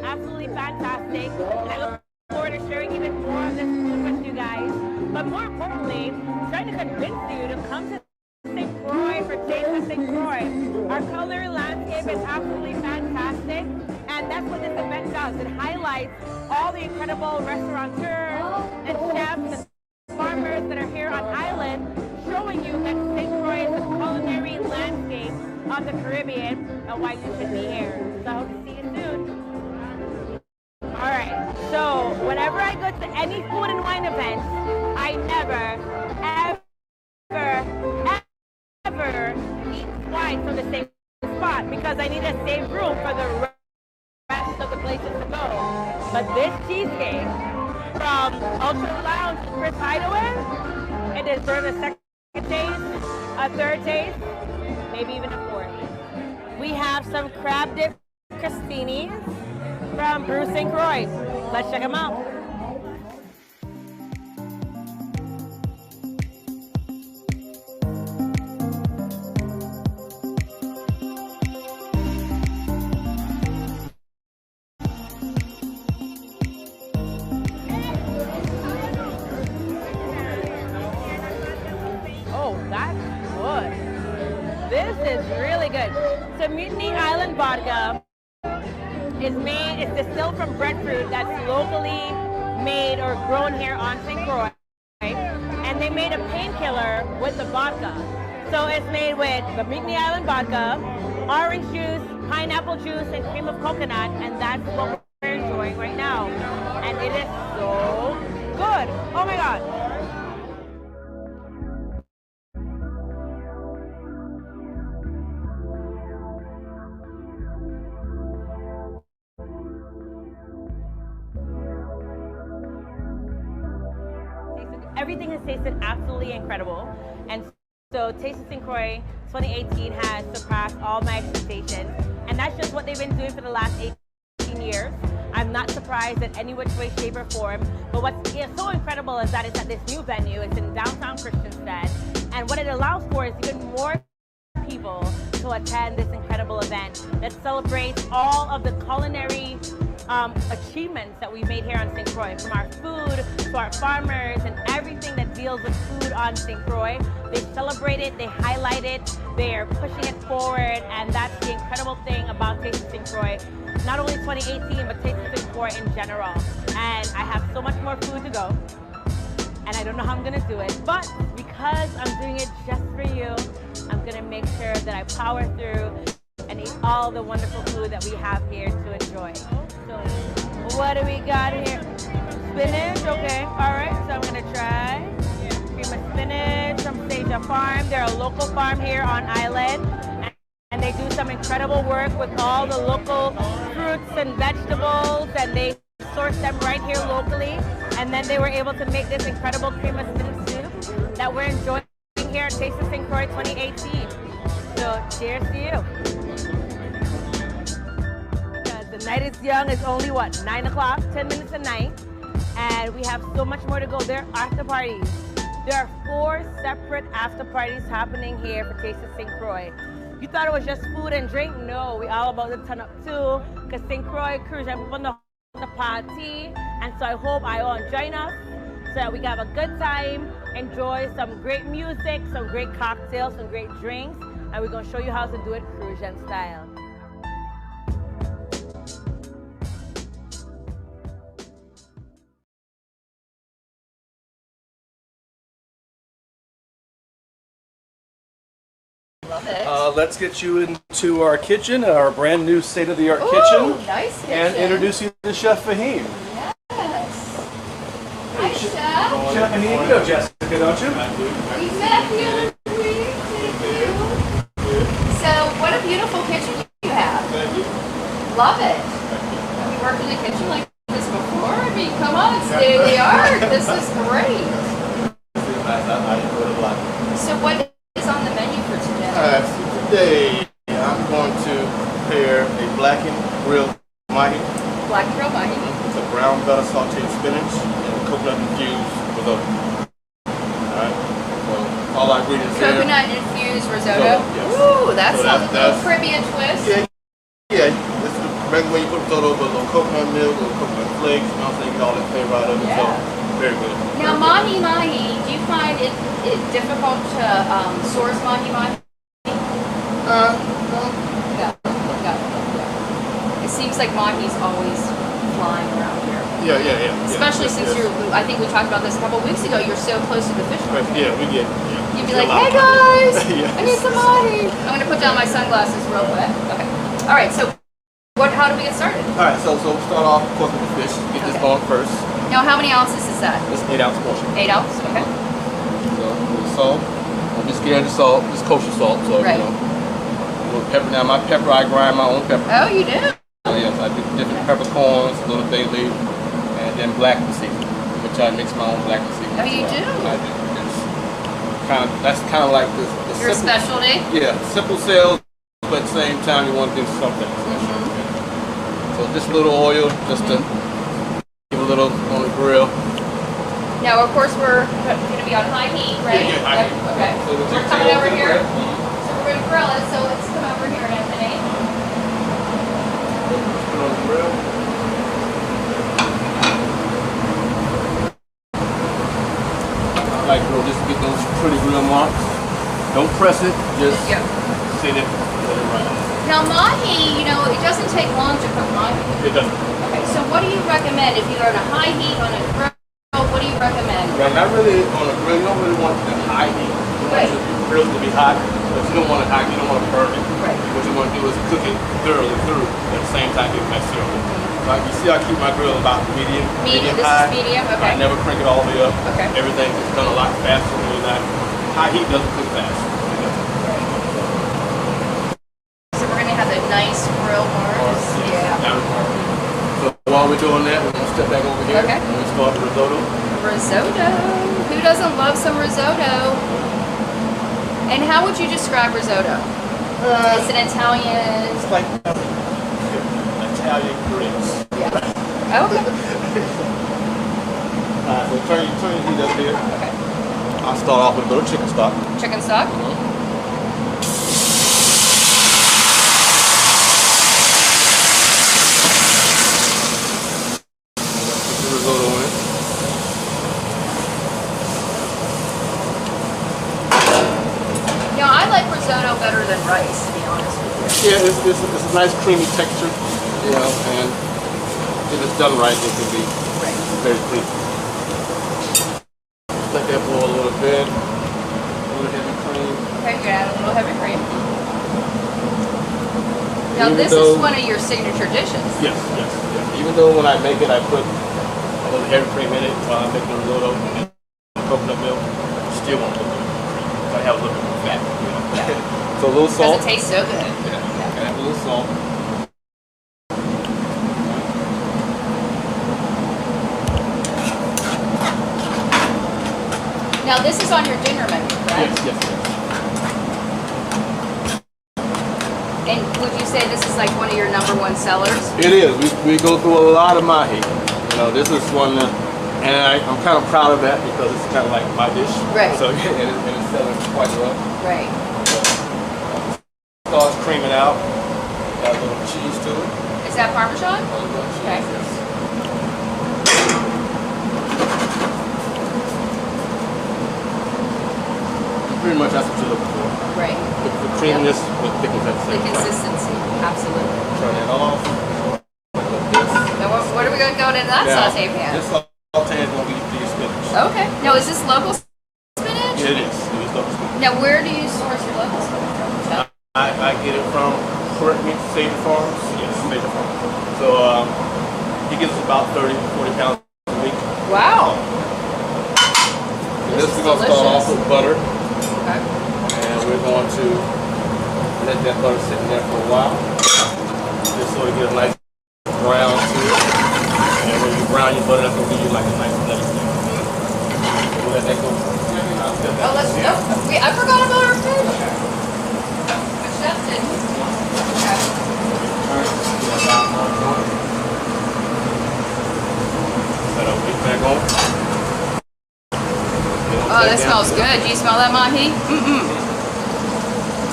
absolutely fantastic. And I look forward to sharing even more of this food with you guys. But more importantly, trying to convince you to come to St. Croix for Taste of St. Croix. Our culinary landscape is absolutely fantastic, and that's what this event does. It highlights all the incredible restaurateurs and chefs and farmers that are here on island, showing you that St. Croix is a culinary landscape of the Caribbean and why you should be here. So I hope to see you soon. Alright, so whenever I go to any food and wine event, I never, ever eat twice from the same spot because I need to save room for the rest of the places to go. But this cheesecake from Ultra Lounge Chris Hideaway, it deserves a second taste, a third taste, maybe even a fourth. We have some crab dip crostinis from Brew St. Croix. Let's check them out. Oh, that's good. This is really good. So Mutiny Island vodka is distilled from breadfruit that's locally made or grown here on St. Croix. And they made a painkiller with the vodka. So it's made with the Mutiny Island vodka, orange juice, pineapple juice, and cream of coconut, and that's what we're enjoying right now. And it is so good. Oh my God. Everything has tasted absolutely incredible, and so Taste of St. Croix 2018 has surpassed all my expectations, and that's just what they've been doing for the last 18 years. I'm not surprised in any which way, shape, or form, but what's so incredible is that it's at this new venue. It's in downtown Christiansted, and what it allows for is even more people to attend this incredible event that celebrates all of the culinary achievements that we've made here on St. Croix, from our food to our farmers and everything that deals with food on St. Croix. They celebrate it, they highlight it, they're pushing it forward, and that's the incredible thing about Taste of St. Croix. Not only 2018, but Taste of St. Croix in general. And I have so much more food to go, and I don't know how I'm gonna do it, but because I'm doing it just for you, I'm gonna make sure that I power through and eat all the wonderful food that we have here to enjoy. So, what do we got here? Spinach, okay, all right, so I'm gonna try cream of spinach from Seja Farm. They're a local farm here on island, and they do some incredible work with all the local fruits and vegetables, and they source them right here locally, and then they were able to make this incredible cream of spinach soup that we're enjoying here at Taste of St. Croix 2018. So, cheers to you. The night is young. It's only, what, 9 o'clock, 10 minutes a night, and we have so much more to go. There are after parties. There are 4 separate after parties happening here for Taste of St. Croix. You thought it was just food and drink? No, we all about to turn up too, because St. Croix cruise and people know the party, and so I hope I all join us so that we can have a good time, enjoy some great music, some great cocktails, some great drinks, and we're going to show you how to do it Cruisian style. Love it. Let's get you into our kitchen, our brand new state-of-the-art Ooh, kitchen. Nice kitchen. And introduce you to Chef Fahim. Yes. Hi, Chef. Chef Fahim, you know Jessica, don't you? We met the other week. So, what a beautiful kitchen you have. Love it. Have you worked in a kitchen like this before? I mean, come on, state of the art. This is great. So, what is on the menu for today? Today, I'm going to prepare a blackened grilled mahi. Black and grilled mahi. It's a brown butter sauteed spinach and coconut infused risotto. Alright, so all our ingredients here. Coconut infused risotto. Yes. Ooh, that So sounds a little that's- Caribbean twist. Yeah, this is the regular way you put risotto, but a little coconut milk, a little coconut flakes, you know what I'm saying, get all that flavor out of it, so very good. Now, mahi mahi, do you find it difficult to source mahi mahi? No. It seems like mahi's always flying around here. Yeah. Especially since you're, I think we talked about this a couple of weeks ago, you're so close to the fish market. Yeah, we get, You'd be like, hey guys, Yes. I need some mahi. I'm going to put down my sunglasses real quick. Okay. All right, so how do we get started? Alright, so we start off, of course, with the fish. Get this going first. Now, how many ounces is that? It's 8 ounce portion. 8 ounces, okay. So, a little salt. Don't be scared of salt. It's kosher salt, so, Right. you know. A little pepper. Now, my pepper, I grind my own pepper. Oh, you do? So, yes, I do different peppercorns, a little bay leaf, and then black seasoning, which I mix my own black seasoning. Oh, you do? I do. That's kind of like the Your simple, specialty? Yeah, simple sales, but at the same time, you want to do something special. So, just a little oil, just to give a little on the grill. Now, of course, we're going to be on high heat, right? Yeah, high heat. Okay. So we'll We're take coming the over oil here. to the So we're going to grill it. So let's come over here, Anthony. Put it on the grill. I like grill just to get those pretty grill marks. Don't press it, just sit it, let it run. Now, mahi, you know, it doesn't take long to cook mahi. It doesn't. Okay, so what do you recommend if you're on a high heat on a grill? What do you recommend? Right, not really on a grill. You don't really want the high heat. You want your grills to be hot, but you don't want it hot. You don't want to burn it. Right. What you want to do is cook it thoroughly through. At the same time, get that syrup. Like you see, I keep my grill about medium This high. is medium, okay. I never crank it all the way up. Okay. Everything is done a lot faster when you're not. High heat doesn't cook fast. So we're going to have a nice grill marks. Yeah. So while we're doing that, we're going to step back over here. Okay. And we start the risotto. Risotto. Who doesn't love some risotto? And how would you describe risotto? It's an Italian. It's like Italian grits. Yeah. Okay. Alright, so turn your heat up here. Okay. I'll start off with a little chicken stock. Chicken stock. Put the risotto in. Now, I like risotto better than rice, to be honest with you. Yeah, it's a nice creamy texture, you know, and if it's done right, it can be very clean. Let that boil a little bit. A little heavy cream. Okay, you're gonna add a little heavy cream. Now, Even this though- is one of your signature dishes. Yes. Even though when I make it, I put a little heavy cream in it while I'm making the risotto and coconut milk, still want a little bit of cream. So I have a little bit more fat. You know? So a little salt. Does it taste so good? Yeah. Add a little salt. Now, this is on your dinner menu, right? Yes. And would you say this is like one of your #1 sellers? It is. We go through a lot of mahi. You know, this is one, and I'm kind of proud of that because it's kind of like my dish. Right. So and it's selling quite well. Right. Starts creaming out. Got a little cheese to it. Is that Parmesan? Okay. Pretty much that's what you're looking for. Right. The creaminess with thickness at the The same time. consistency, absolutely. Turn it off. Now, what are we going to go into that Now, saute pan? This saute is going to be for your spinach. Okay. Now, is this local spinach? It is. It is local spinach. Now, where do you source your local spinach from? I get it from, correct me, Sage Farms. Yes, Sage Farms. So he gives us about 30, 40 pounds a week. Wow. This we're going to start off with butter. Okay. And we're going to let that butter sit in there for a while. Just so it gets a nice brown to it. And when you brown your butter, that's going to give you like a nice nutty thing. We'll let that go. Oh, let's go. I forgot about our fish. The chef didn't. Okay. Oh, that smells good. Do you smell that, Mahi? Mm-mm.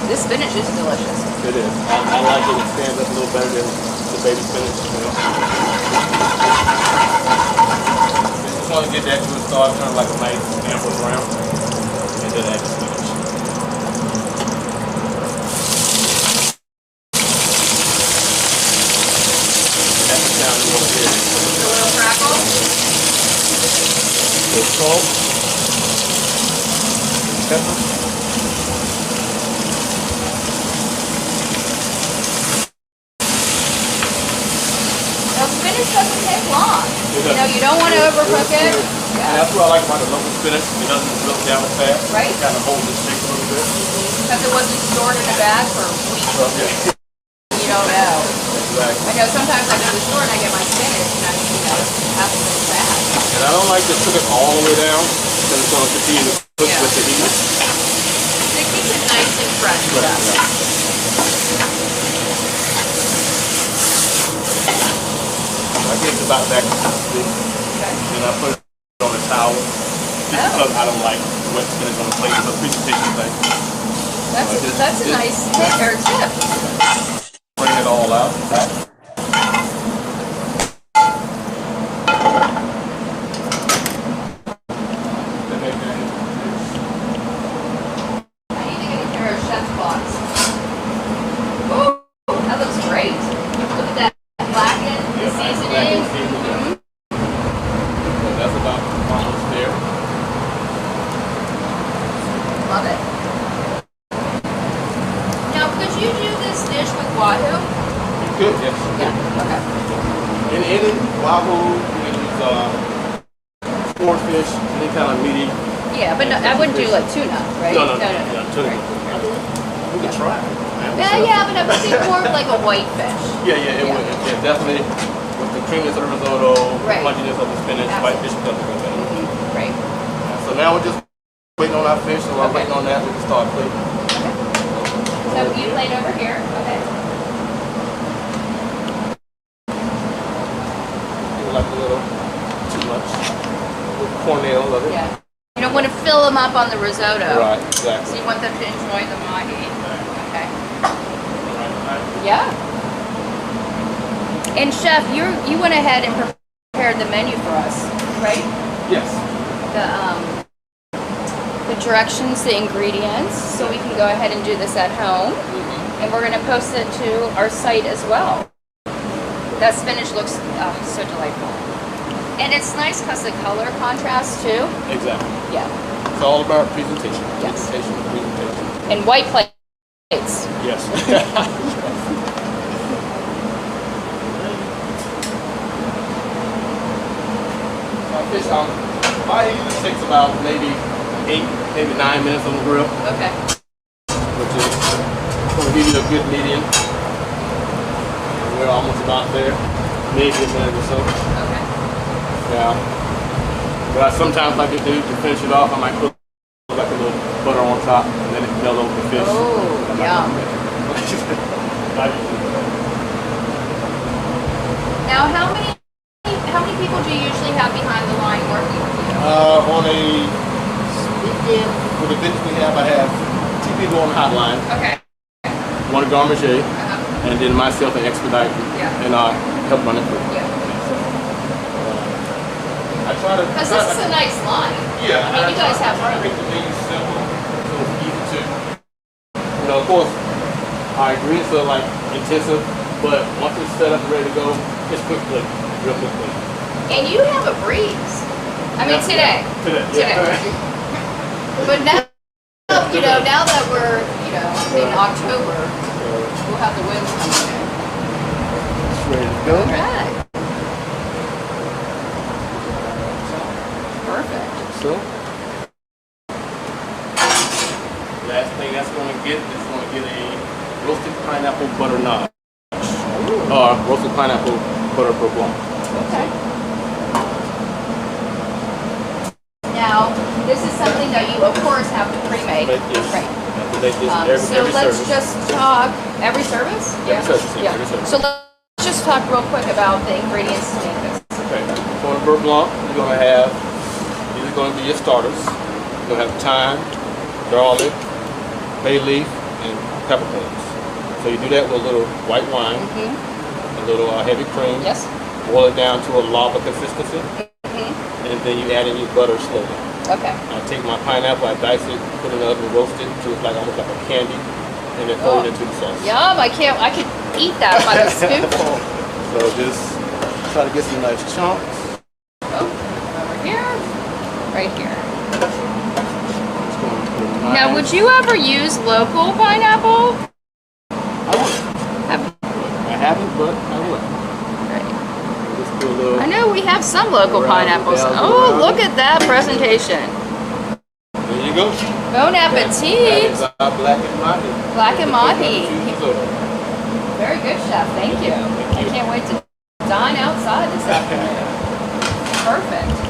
This spinach is delicious. It is. I like it. It stands up a little better than the baby spinach, you know. Just want to get that to a start, kind of like a nice amber brown, and then add the spinach. That's the sound you want to hear. A little crackle. Good salt. Pepper. Spinach doesn't take long. You know, you don't want to overcook it. And that's what I like about the local spinach. It doesn't wilt down as fast. Right. It kind of holds its shape a little bit. Because it wasn't stored in a bag for weeks. Okay. You don't know. Exactly. I know sometimes I go to the store and I get my spinach and I, half of it's bad. And I don't like to cook it all the way down because it's going to continue to cook with the heat. It keeps it nice and fresh. I give it about that consistency. And I put it on a towel. Just because I don't like wet spinach on the plate. It's a presentation thing. That's a nice tip. Bring it all out. I need to get a pair of chef's cloths. Oh, that looks great. Look at that blackened, the seasoning. That's about almost there. Love it. Now, could you do this dish with wahoo? You could, yes. Yeah, okay. In any wahoo, you can use swordfish, any kind of meaty. Yeah, but no, I wouldn't do like tuna, right? No, tuna. We could try it. Yeah, but I would think more of like a white fish. Yeah, it would. Yeah, definitely. With the creaminess of the risotto, the punginess of the spinach, white fish becomes a good better. Right. So now we're just waiting on our fish, and while we're waiting on that, we can start plating. So you plate over here. Okay. Like a little too much. With cornmeal of it. Yeah. You don't want to fill them up on the risotto. Right, exactly. So you want them to enjoy the mahi. Okay. Yeah. And chef, you went ahead and prepared the menu for us, right? Yes. The directions, the ingredients, so we can go ahead and do this at home. And we're going to post it to our site as well. That spinach looks so delightful. And it's nice because the color contrast too. Exactly. Yeah. It's all about presentation. Yes. Presentation. And white plates. Yes. Fish mine usually takes about maybe 8, maybe 9 minutes on the grill. Okay. Which is going to give you a good medium. We're almost about there. Maybe a minute or so. Okay. Yeah. But I sometimes like to do to finish it off. I might put like a little butter on top and then it melt over the fish. Oh, yeah. Now, how many people do you usually have behind the line working with you? On a weekend with the business we have, I have 2 people on the hotline. Okay. One garmager, and then myself an expedite, and I help run it through. Yeah. I try to. Because this is a nice line. Yeah. I mean, you guys have try to make the menu simple, so it's easy to. You know, of course, our ingredients are like intensive, but once it's set up and ready to go, it's quick plate, real quick plate. And you have a breeze. I mean, today. Today. But now, now that we're, in October, we'll have the wind coming in. It's ready to go. All right. Perfect. So, last thing that's going to get a roasted pineapple butter naan. Or roasted pineapple butter blanc. Okay. Now, this is something that you, of course, have to pre-make. Right. So let's just talk every service. Every service. Yeah. Every service. So let's just talk real quick about the ingredients to make this. Okay. For the beurre blanc, you're going to have these are going to be your starters. gonna have thyme, garlic, bay leaf, and peppercorns. So you do that with a little white wine, a little heavy cream. Yes. Boil it down to a lava consistency, and then you add in your butter slowly. Okay. I take my pineapple, I dice it, put it in the oven, roast it until it's like almost like a candy, and then throw it into the sauce. Yum! I could eat that by the spoonful. So just try to get some nice chunks. Over here, right here. Now, would you ever use local pineapple? I haven't, but I would. Just do a little. I know we have some local pineapples. Oh, look at that presentation. There you go. Bon That appetit. is our black and mahi. Black and mahi. Risotto. Very good, chef. Thank you. I can't wait to dine outside this afternoon. Perfect.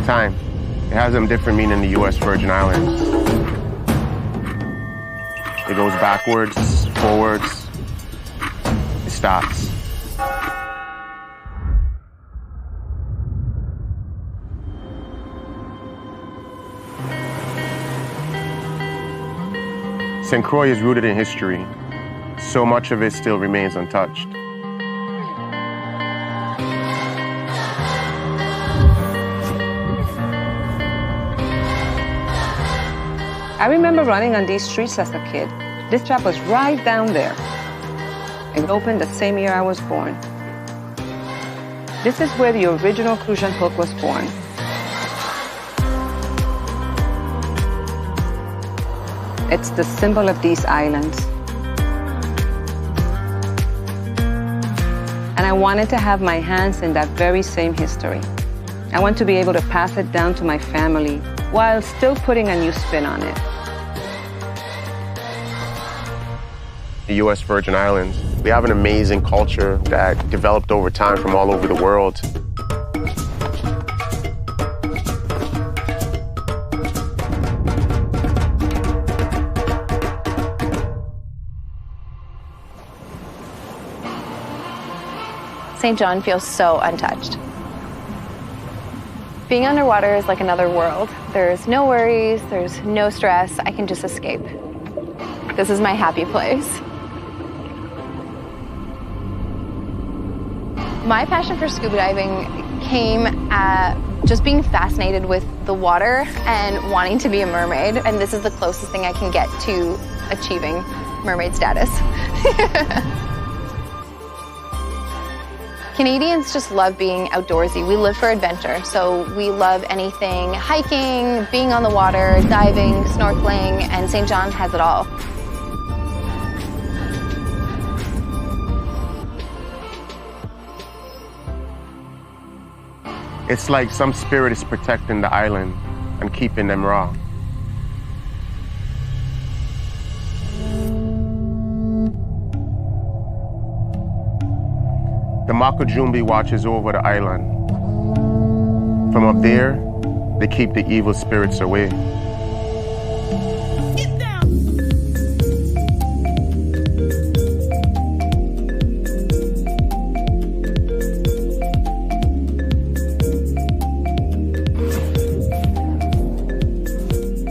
Time. It has a different meaning in the U.S. Virgin Islands. It goes backwards, forwards, it stops. St. Croix is rooted in history. So much of it still remains untouched. I remember running on these streets as a kid. This shop was right down there. It opened the same year I was born. This is where the original Crucian hook was born. It's the symbol of these islands. And And I wanted to have my hands in that very same history. I want to be able to pass it down to my family while still putting a new spin on it. The U.S. Virgin Islands, we have an amazing culture that developed over time from all over the world. St. John feels so untouched. Being underwater is like another world. There's no worries, there's no stress. I can just escape. This is my happy place. My passion for scuba diving came at just being fascinated with the water and wanting to be a mermaid. And this is the closest thing I can get to achieving mermaid status. Canadians just love being outdoorsy. We live for adventure, so we love anything hiking, being on the water, diving, snorkeling, and St. John has it all. It's like some spirit is protecting the island and keeping them raw. The Makujumbi watches over the island. From up there, they keep the evil spirits away.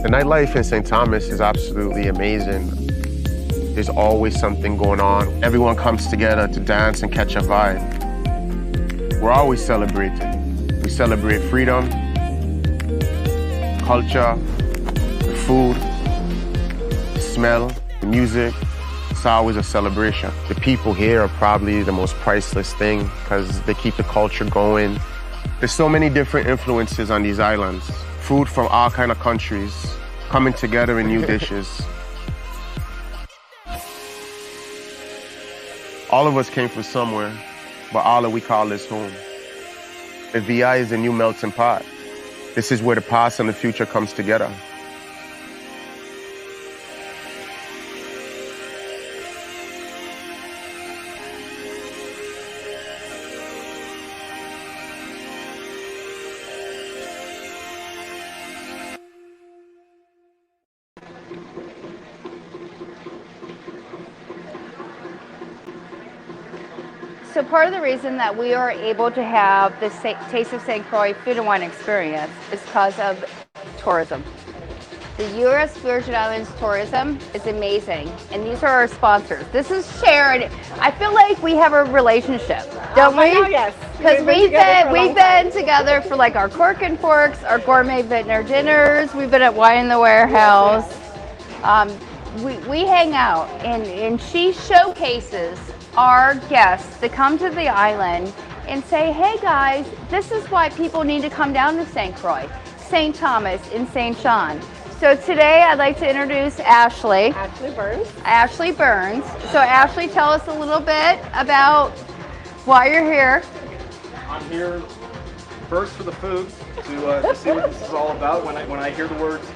The nightlife in St. Thomas is absolutely amazing. There's always something going on. Everyone comes together to dance and catch a vibe. We're always celebrating. We celebrate freedom, culture, the food, the smell, the music. It's always a celebration. The people here are probably the most priceless thing because they keep the culture going. There's so many different influences on these islands. Food from all kind of countries coming together in new dishes. All of us came from somewhere, but all that we call this home. The VI is a new melting pot. This is where the past and the future comes together. So part of the reason that we are able to have the Taste of St. Croix food and wine experience is because of tourism. The U.S. Virgin Islands tourism is amazing, and these are our sponsors. This is shared. I feel like we have a relationship, don't we? Oh, yes. Because we've been together for like our Cork and Forks, our gourmet vintner dinners. We've been at Wine in the Warehouse. We hang out, and she showcases our guests to come to the island and say, hey guys, this is why people need to come down to St. Croix, St. Thomas, and St. John. So today I'd like to introduce Ashley. Ashley Burns. Ashley Burns. So Ashley, tell us a little bit about why you're here. I'm here first for the food, to see what this is all about. When I hear the words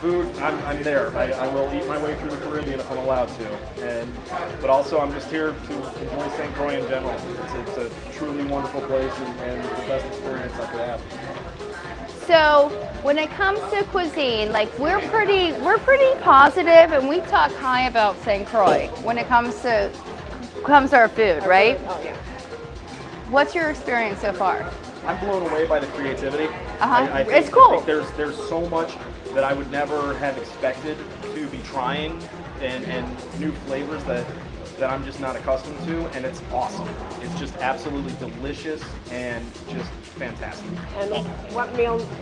food, I'm there. I will eat my way through the Caribbean if I'm allowed to. But also I'm just here to enjoy St. Croix in general. It's a truly wonderful place and the best experience I could have. So when it comes to cuisine, like we're pretty positive, and we talk high about St. Croix when it comes to our food, right? Oh yeah. What's your experience so far? I'm blown away by the creativity. I think, it's cool. I think there's so much that I would never have expected to be trying, and new flavors that I'm just not accustomed to, and it's awesome. It's just absolutely delicious and just fantastic. And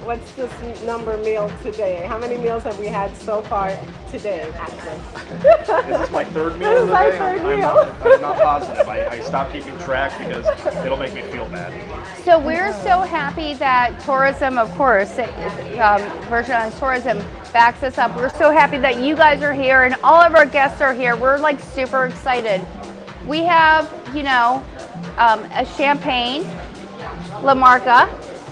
what's this number meal today? How many meals have we had so far today, actually? Is this my third meal This of is the my day? third I'm meal. not positive. I stopped keeping track because it'll make me feel bad. So we're so happy that tourism, of course, Virgin Islands Tourism backs us up. We're so happy that you guys are here and all of our guests are here. We're like super excited. We have, a champagne, La Marca.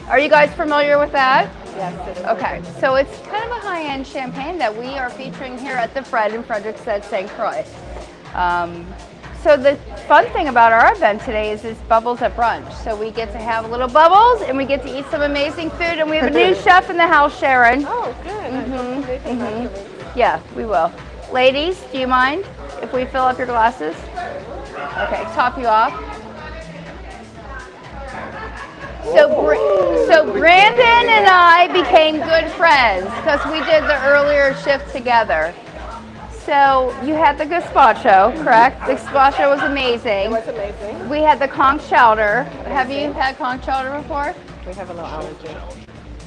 Are you guys familiar with that? Yes. Okay, so it's kind of a high-end champagne that we are featuring here at the Fred in Frederiksted, St. Croix. So the fun thing about our event today is it's Bubbles at Brunch. So we get to have little bubbles and we get to eat some amazing food, and we have a new chef in the house, Sharon. Oh, good. Yeah, we will. Ladies, do you mind if we fill up your glasses? Okay, top you off. So Brandon and I became good friends because we did the earlier shift together. So you had the gazpacho, correct? The gazpacho was amazing. It was amazing. We had the conch chowder. Have you had conch chowder before? We have a little allergy.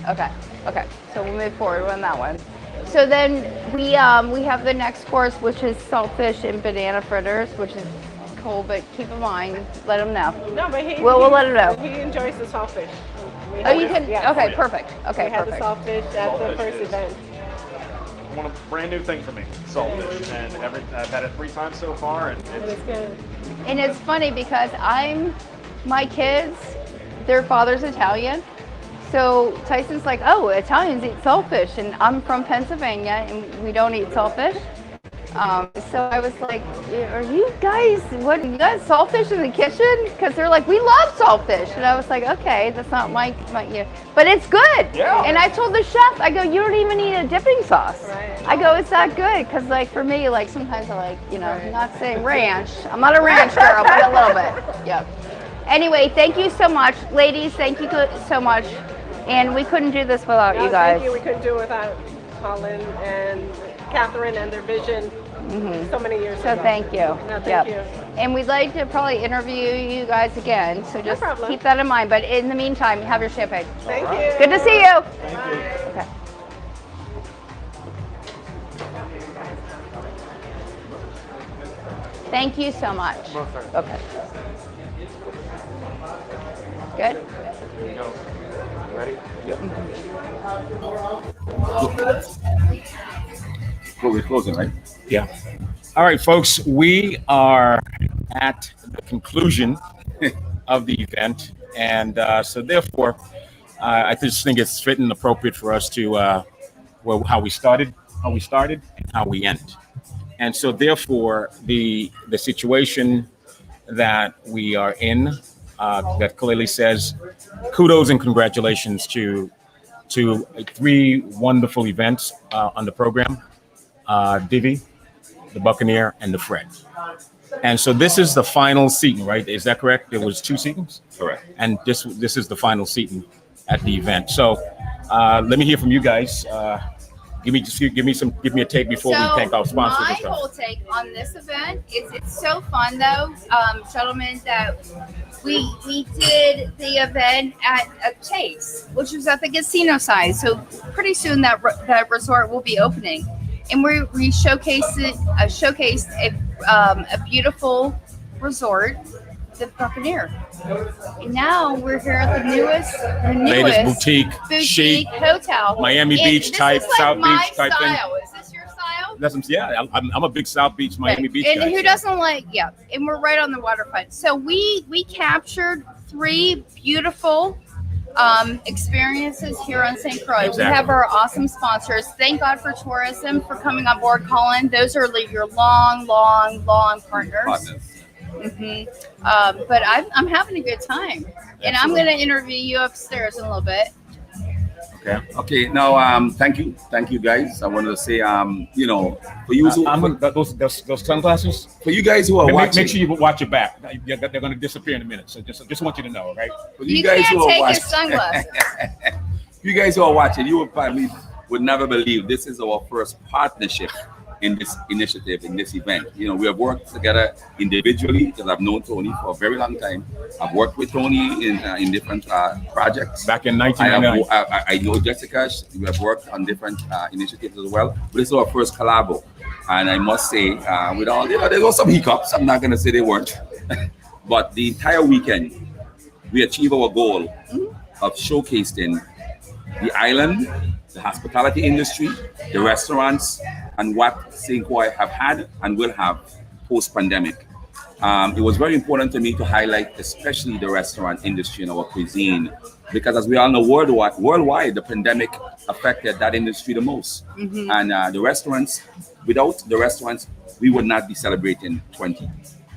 Okay. So we'll move forward on that one. So then we have the next course, which is saltfish and banana fritters, which is cool, but keep in mind, let him know. No, but we'll let him know. He enjoys the saltfish. Oh, you can? Yes. Okay, perfect. Okay, we had perfect. the saltfish at the first event. One of brand new thing for me, saltfish, and I've had it 3 times so far, and it's good. And it's funny because my kids, their father's Italian. So Tyson's like, oh, Italians eat saltfish, and I'm from Pennsylvania, and we don't eat saltfish. So I was like, are you guys saltfish in the kitchen? Because they're like, we love saltfish. And I was like, okay, that's not my but it's good. Yeah. And I told the chef, I go, you don't even need a dipping sauce. Right. I go, it's that good. Because like for me, like sometimes I like, not saying ranch. I'm not a ranch girl, but a little bit. Yep. Anyway, thank you so much. Ladies, thank you so much. And we couldn't do this without you guys. Thank you. We couldn't do it without Colin and Catherine and their vision so many years ago. So thank you. No, thank you. And we'd like to probably interview you guys again. So just problem. keep that in mind. But in the meantime, have your champagne. Thank you. Good to see you. thank you. Okay. Thank you so much. Okay. Good? Here you go. Ready? Well, we're closing, right? Yeah. All right, folks, we are at the conclusion of the event. And so therefore, I just think it's fit and appropriate for us to, how we started, and how we end. And so therefore, the situation that we are in, that clearly says kudos and congratulations to 3 wonderful events on the program, Divi, the Buccaneer, and the Fred. And so this is the final seating, right? Is that correct? There was 2 seatings? Correct. And this is the final seating at the event. So let me hear from you guys. Give me a take before we thank our sponsors and My stuff. whole take on this event is it's so fun though, gentlemen, that we did the event at a Chase, which was at the casino side. So pretty soon that resort will be opening, and we showcased a beautiful resort, the Buccaneer. And now we're here at the Latest boutique, chic, hotel, Miami And Beach this type, is like South my Beach type style. thing. Is this your style? I'm a big South Beach, Miami Beach And guy. who doesn't like, and we're right on the waterfront. So we captured 3 beautiful experiences here on St. Croix. Exactly. We have our awesome sponsors. Thank God for tourism for coming on board, Colin. Those are like your long partners. But I'm having a good time, and I'm going to interview you upstairs in a little bit. Okay. Now, thank you guys. I wanted to say, for you who those sunglasses. For you guys who are watching, make sure you watch your back. They're going to disappear in a minute. So just want you to know, right? For you guys can't who are take watching, his sunglasses. you guys who are watching, you would never believe this is our first partnership in this initiative, in this event. We have worked together individually because I've known Tony for a very long time. I've worked with Tony in different projects. Back in 1999. I know Jessica. We have worked on different initiatives as well. But this is our first collabo. And I must say, with all, there were some hiccups. I'm not going to say they weren't. But the entire weekend, we achieved our goal of showcasing the island, the hospitality industry, the restaurants, and what St. Croix have had and will have post-pandemic. It was very important to me to highlight especially the restaurant industry and our cuisine, because as we all know, worldwide the pandemic affected that industry the most. Mhm. And the restaurants, without the restaurants, we would not be celebrating 20.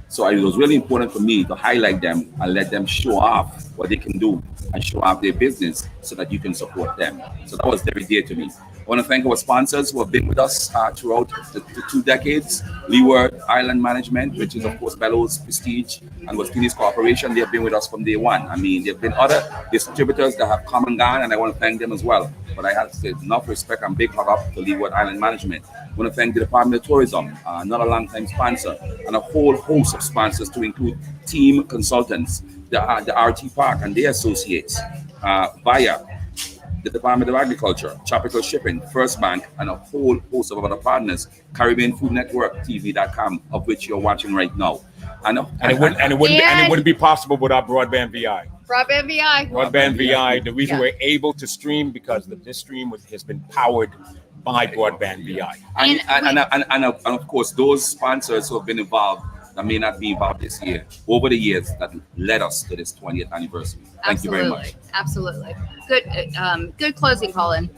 So it was really important for me to highlight them and let them show off what they can do and show off their business so that you can support them. So that was very dear to me. I want to thank our sponsors who have been with us throughout the 2 decades. Leeward Island Management, which is of course Bellows, Prestige, and Westini's Corporation. They have been with us from day one. I mean, there have been other distributors that have come and gone, and I want to thank them as well. But I have to say enough respect and big hug up to Leeward Island Management. I want to thank the Department of Tourism, another long-time sponsor, and a whole host of sponsors to include Team Consultants, the RT Park and their associates, via the Department of Agriculture, Tropical Shipping, First Bank, and a whole host of other partners, Caribbean Food Network, TV.com, of which you're watching right now. And it wouldn't be possible without Broadband VI. Broadband VI. Broadband VI. The reason Yeah. we're able to stream because this stream has been powered by Broadband VI. And of course, those sponsors who have been involved that may not be involved this year, over the years that led us to this 20th anniversary. Thank you very much. Absolutely. Good closing, Colin.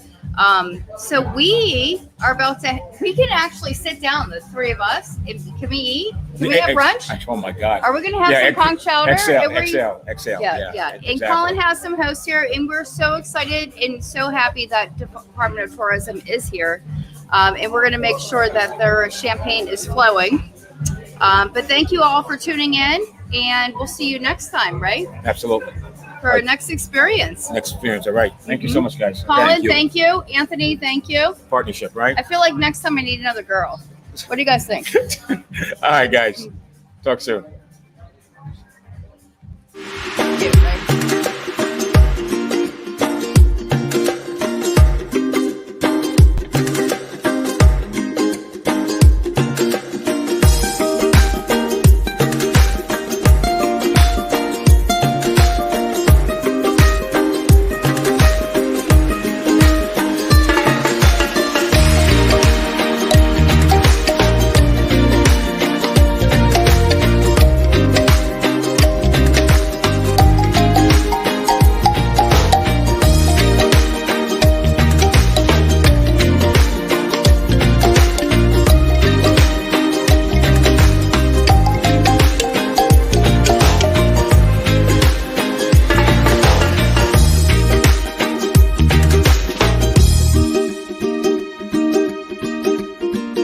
So we can actually sit down, the three of us. Can we eat? Can we have brunch? Oh my God. Are we going to have some conch chowder? Exhale. Yeah. And exactly. Colin has some hosts here, and we're so excited and so happy that Department of Tourism is here. And we're going to make sure that their champagne is flowing. But thank you all for tuning in, and we'll see you next time, right? Absolutely. For our next experience. All right. Thank you so much, guys. Colin, thank you. Anthony, thank you. Partnership, right? I feel like next time I need another girl. What do you guys think? All right, guys. Talk soon.